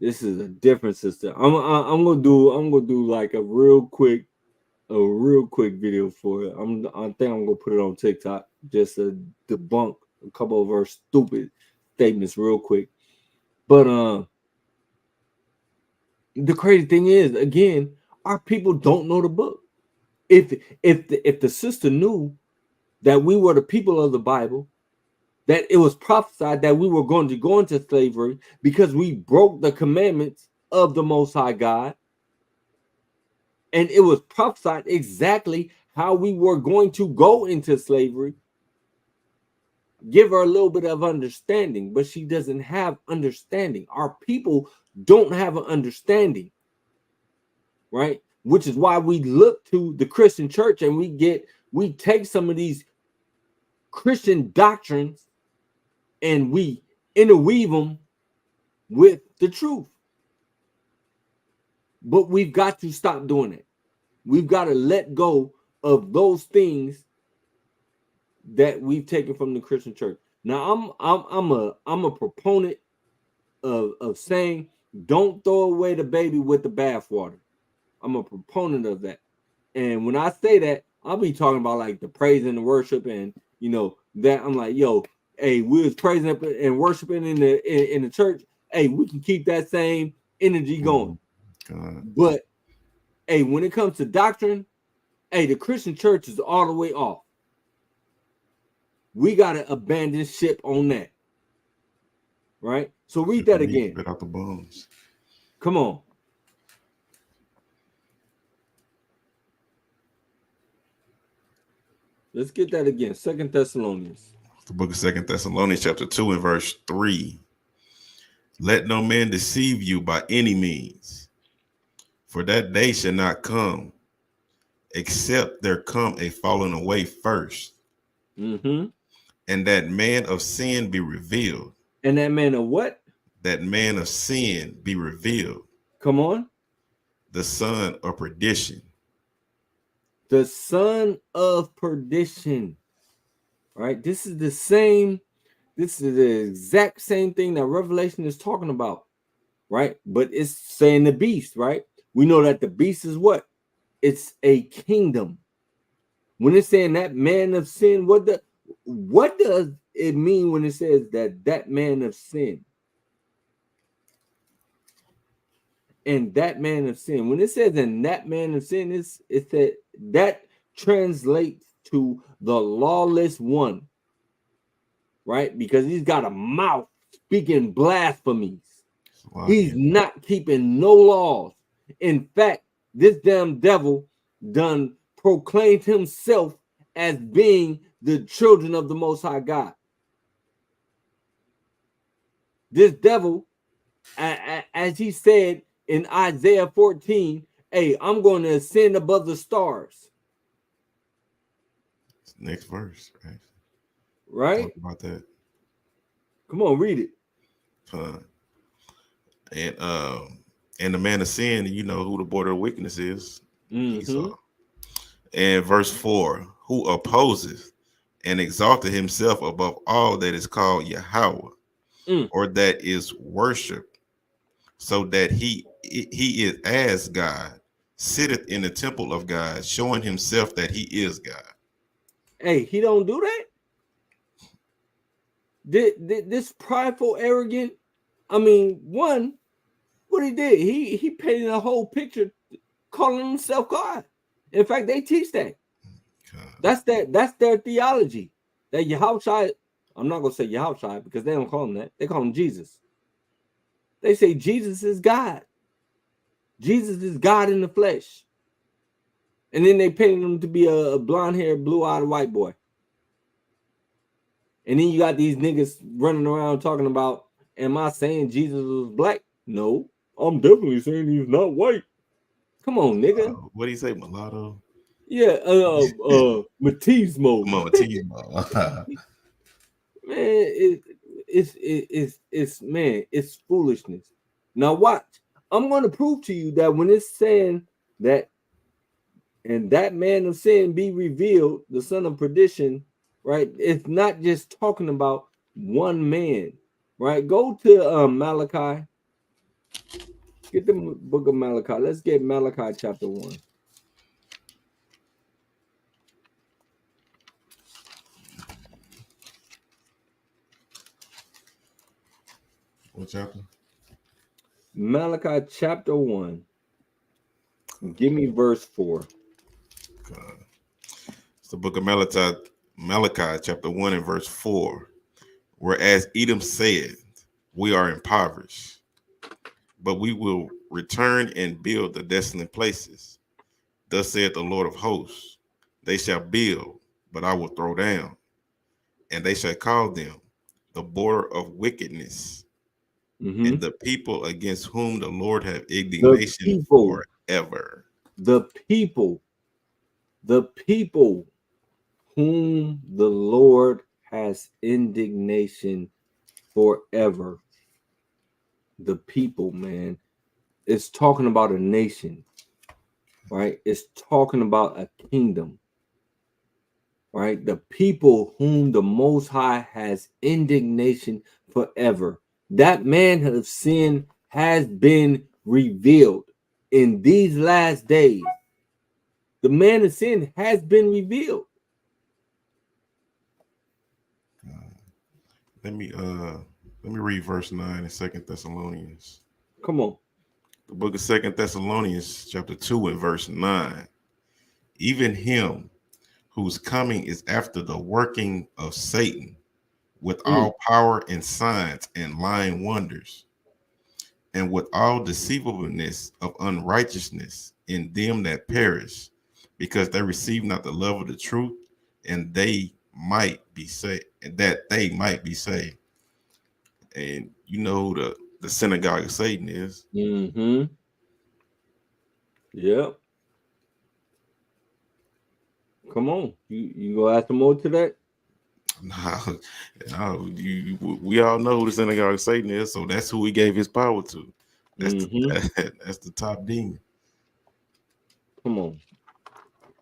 This is a different sister. I'm gonna do like a real quick video for it. I think I'm gonna put it on TikTok just to debunk a couple of her stupid statements real quick. But the crazy thing is, again, our people don't know the book. If the sister knew that we were the people of the Bible, that it was prophesied that we were going to go into slavery because we broke the commandments of the Most High God, and it was prophesied exactly how we were going to go into slavery, give her a little bit of understanding, but she doesn't have understanding. Our people don't have an understanding, right? Which is why we look to the Christian church and we take some of these Christian doctrines and we interweave them with the truth. But we've got to stop doing it. We've got to let go of those things that we've taken from the Christian church. Now, I'm a proponent of saying don't throw away the baby with the bathwater. I'm a proponent of that. And when I say that, I'll be talking about like the praise and the worship, and you know that I'm like, yo, hey, we was praising and worshiping in the church. Hey, we can keep that same energy going. But hey, when it comes to doctrine, hey, the Christian church is all the way off. We gotta abandon ship on that. Right? So read that again. Spit out the bones. Come on. Let's get that again. 2 Thessalonians. The book of 2 Thessalonians chapter 2 and verse 3. Let no man deceive you by any means, for that day shall not come, except there come a falling away first. Mm-hmm. And that man of sin be revealed. And that man of what? That man of sin be revealed. Come on. The son of perdition. The son of perdition. All right. This is the exact same thing that Revelation is talking about. Right. But it's saying the beast, right? We know that the beast is what? It's a kingdom. When it's saying that man of sin, what does it mean when it says that man of sin? And that man of sin, when it says in that man of sin, it's that translates to the lawless one, right? Because he's got a mouth speaking blasphemies. Wow. He's not keeping no laws. In fact, this damn devil done proclaimed himself as being the children of the Most High God. This devil, as he said in Isaiah 14, hey, I'm going to ascend above the stars. Next verse, right? Right? Talk about that. Come on, read it. And the man of sin, you know who the border of wickedness is. Mm-hmm. Esau. And verse 4, who opposes and exalted himself above all that is called Yahweh, or that is worshiped, so that he is as God, sitteth in the temple of God, showing himself that he is God. Hey, he don't do that. This prideful, arrogant, I mean, one, what he did, he painted a whole picture calling himself God. In fact, they teach that. God. That's their theology. That Yahushua, I'm not gonna say Yahushua because they don't call him that. They call him Jesus. They say Jesus is God. Jesus is God in the flesh. And then they painted him to be a blonde-haired, blue-eyed white boy. And then you got these niggas running around talking about, am I saying Jesus was black? No, I'm definitely saying he's not white. Come on, nigga. What do you say, mulatto? Yeah, Matismo. Come on, Matismo. Man, it's foolishness. Now watch. I'm going to prove to you that when it's saying that, and that man of sin be revealed, the son of perdition, right? It's not just talking about one man, right? Go to Malachi. Get the book of Malachi. Let's get Malachi chapter 1. What chapter? Malachi chapter 1. Give me verse 4. It's the book of Malachi chapter 1 and verse 4. Whereas Edom said, we are impoverished, but we will return and build the desolate places. Thus saith the Lord of hosts, they shall build, but I will throw down, and they shall call them the border of wickedness, and the people against whom the Lord have indignation forever. The people whom the Lord has indignation forever. The people, man, it's talking about a nation, right? It's talking about a kingdom, right? The people whom the Most High has indignation forever. That man of sin has been revealed in these last days. The man of sin has been revealed. Let me read verse 9 in 2 Thessalonians. Come on. The book of 2 Thessalonians chapter 2 and verse 9. Even him whose coming is after the working of Satan with all power and signs and lying wonders, and with all deceivableness of unrighteousness in them that perish, because they receive not the love of the truth, and they might be saved, and that they might be saved. And you know who the synagogue of Satan is. Yep. Come on, you gonna add some more to that? No, we all know who the synagogue of Satan is, so that's who he gave his power to. That's that's the top demon. Come on.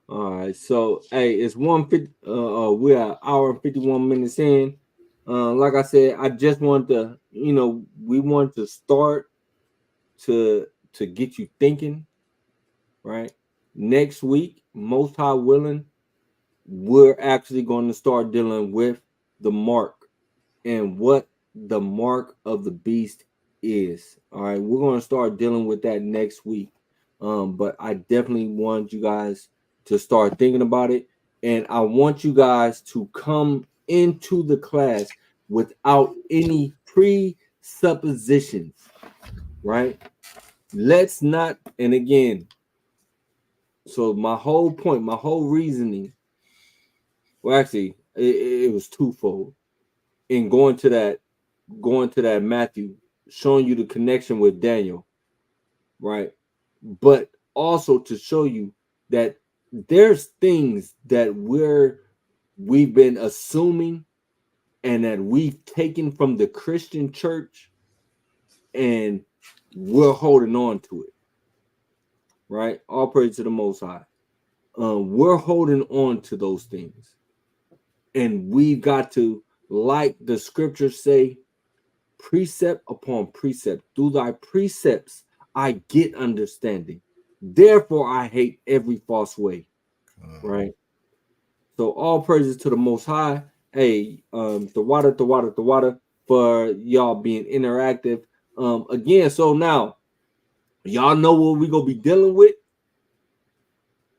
All right, so hey, it's 1:50. We're an hour and 51 minutes in. Like I said, I just wanted to, we wanted to start to get you thinking, right? Next week, Most High willing, we're actually going to start dealing with the mark and what the mark of the beast is. All right, we're going to start dealing with that next week. But I definitely want you guys to start thinking about it, and I want you guys to come into the class without any presuppositions, right? Let's not, and again, so my whole point, my whole reasoning, well, actually, it was twofold in going to that Matthew, showing you the connection with Daniel, right? But also to show you that there's things that we've been assuming and that we've taken from the Christian church, and we're holding on to it, right? All praise to the Most High. We're holding on to those things, and we've got to, like the scriptures say, precept upon precept. Through thy precepts I get understanding. Therefore I hate every false way, right? So all praises to the Most High. Hey, the water for y'all being interactive. Again, so now y'all know what we're gonna be dealing with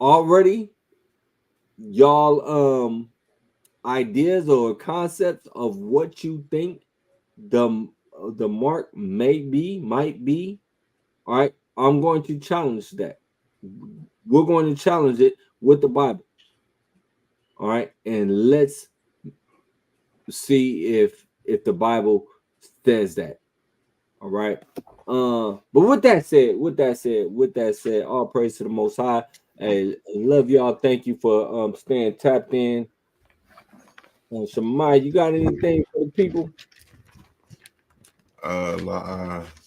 already. Y'all ideas or concepts of what you think the mark might be. All right, I'm going to challenge that. We're going to challenge it with the Bible. All right, and let's see if the Bible says that. All right. But with that said, all praise to the Most High. Hey, love y'all. Thank you for staying tapped in. Shamai, you got anything for the people?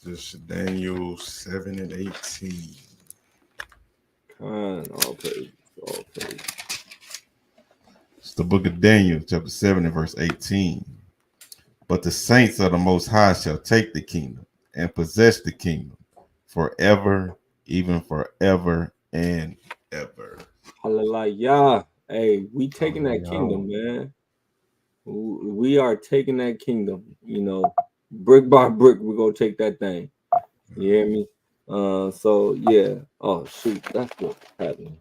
Just Daniel 7 and 18. All praise. It's the book of Daniel, chapter 7 and verse 18. But the saints of the Most High shall take the kingdom and possess the kingdom forever, even forever and ever. Hallelujah. Hey, we taking that kingdom, man. We are taking that kingdom, brick by brick, we're gonna take that thing. You hear me? So yeah. Oh shoot, that's what's happening.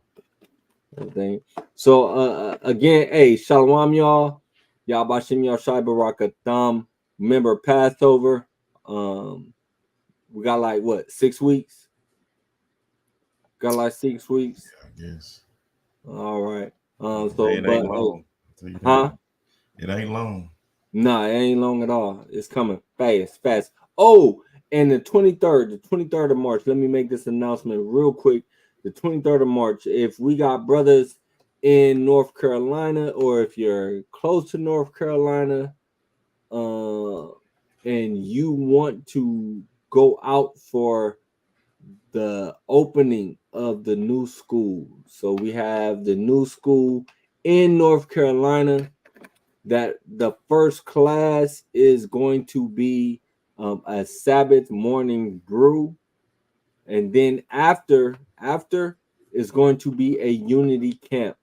Everything. So again, hey, Shalom, y'all. Y'all Bashim Yashai Barakatham. Remember Passover. We got like what, 6 weeks? Got like 6 weeks. Yeah, I guess. All right. So it ain't long. It ain't long. Nah, it ain't long at all. It's coming fast. Oh, and the 23rd of March. Let me make this announcement real quick. The 23rd of March. If we got brothers in North Carolina, or if you're close to North Carolina, and you want to go out for the opening of the new school. So we have the new school in North Carolina, that the first class is going to be a Sabbath morning brew. And then after is going to be a unity camp.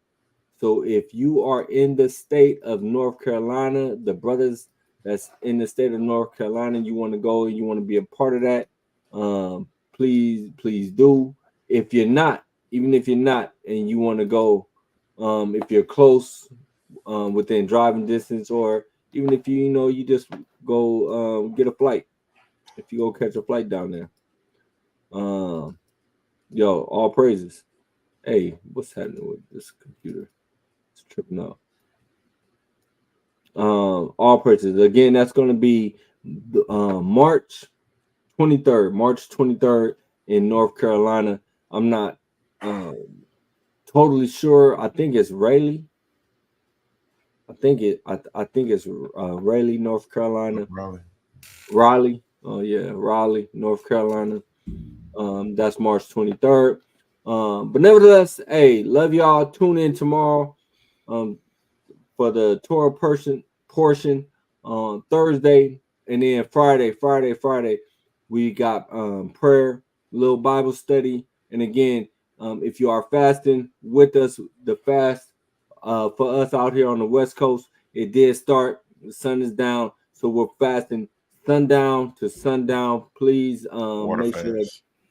So if you are in the state of North Carolina, the brothers that's in the state of North Carolina, you want to go and you want to be a part of that, please do. If you're not, even if you're not and you want to go, if you're close, within driving distance, or even if you just go get a flight, if you go catch a flight down there, yo, all praises. Hey, what's happening with this computer? It's tripping out. All praises. Again, that's going to be March 23rd in North Carolina. I'm not totally sure. I think it's Raleigh. I think it's Raleigh, North Carolina. Raleigh. Oh yeah, Raleigh, North Carolina. That's March 23rd. But nevertheless, hey, love y'all. Tune in tomorrow for the Torah portion on Thursday, and then Friday we got prayer, little Bible study. And again, if you are fasting with us, the fast for us out here on the West Coast, it did start. The sun is down, so we're fasting sundown to sundown. Please make sure that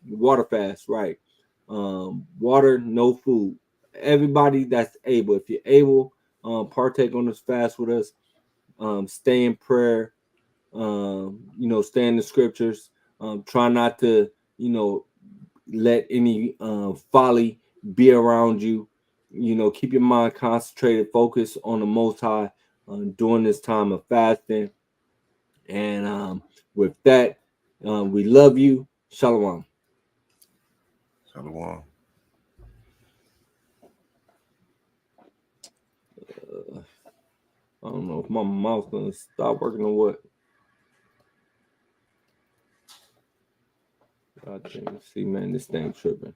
water fast, right? Water, no food. Everybody that's able, if you're able, partake on this fast with us. Stay in prayer. Stay in the scriptures. Try not to, let any folly be around you. Keep your mind concentrated, focus on the Most High during this time of fasting. And with that, we love you. Shalom. Shalom. I don't know if my mouth's gonna stop working or what. God damn, see, man, this thing tripping.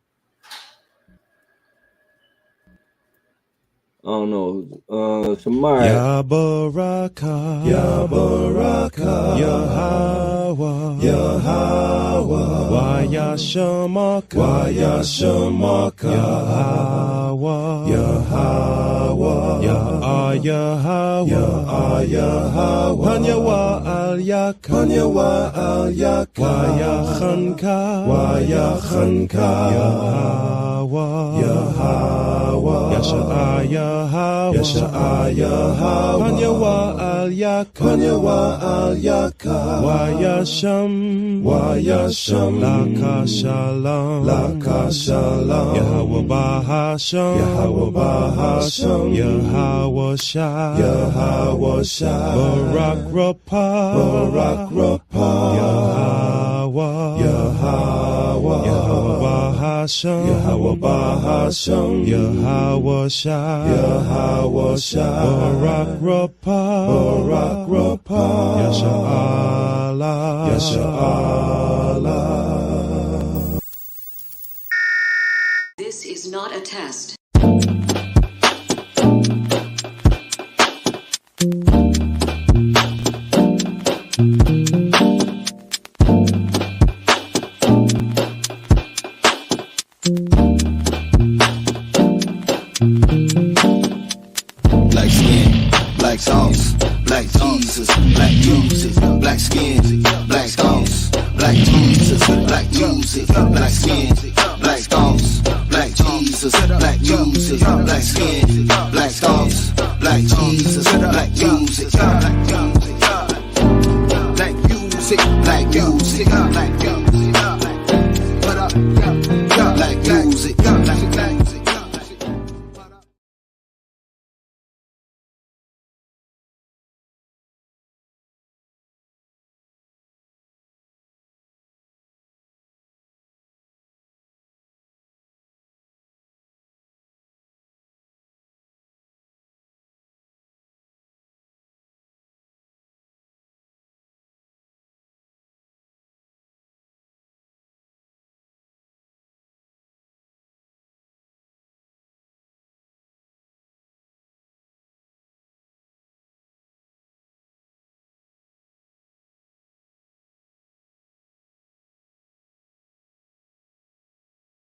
I don't know. Somebody. Ya Baraka, Ya Baraka, Yahweh, Yahweh, Waya Shamaka, Waya Shamaka, Yahweh, Yahweh, Yahweh, Yahweh, Panyawa Al Yak, Panyawa Al Yak, Waya Khanka, Waya Khanka, Yahweh, Yahweh, Yasha'aya. Yasha'aya, Panyawa Al Yak, Panyawa Al Yak, Wayasham, Laka Shalom, Laka Shalom, Yahweh Bahasham, Yahweh Bahasham, Yahweh Shah, Yahweh Shah, Barak Rapah, Barak Rapah, Yahweh, Yahweh, Yahweh Bahasham, Yahweh Bahasham, Yahweh Shah, Yahweh Shah, Barak Rapah, Barak Rapah, Yasha Allah, Yasha Allah. This is not a test. Black skin, black sauce, black Jesus, black music, black skin, black sauce, black Jesus, black music, black skin, black sauce, black Jesus. Jesus, black music, black skin, black thoughts, black Jesus, black music, black music, black music, black music, black music, black music, black music.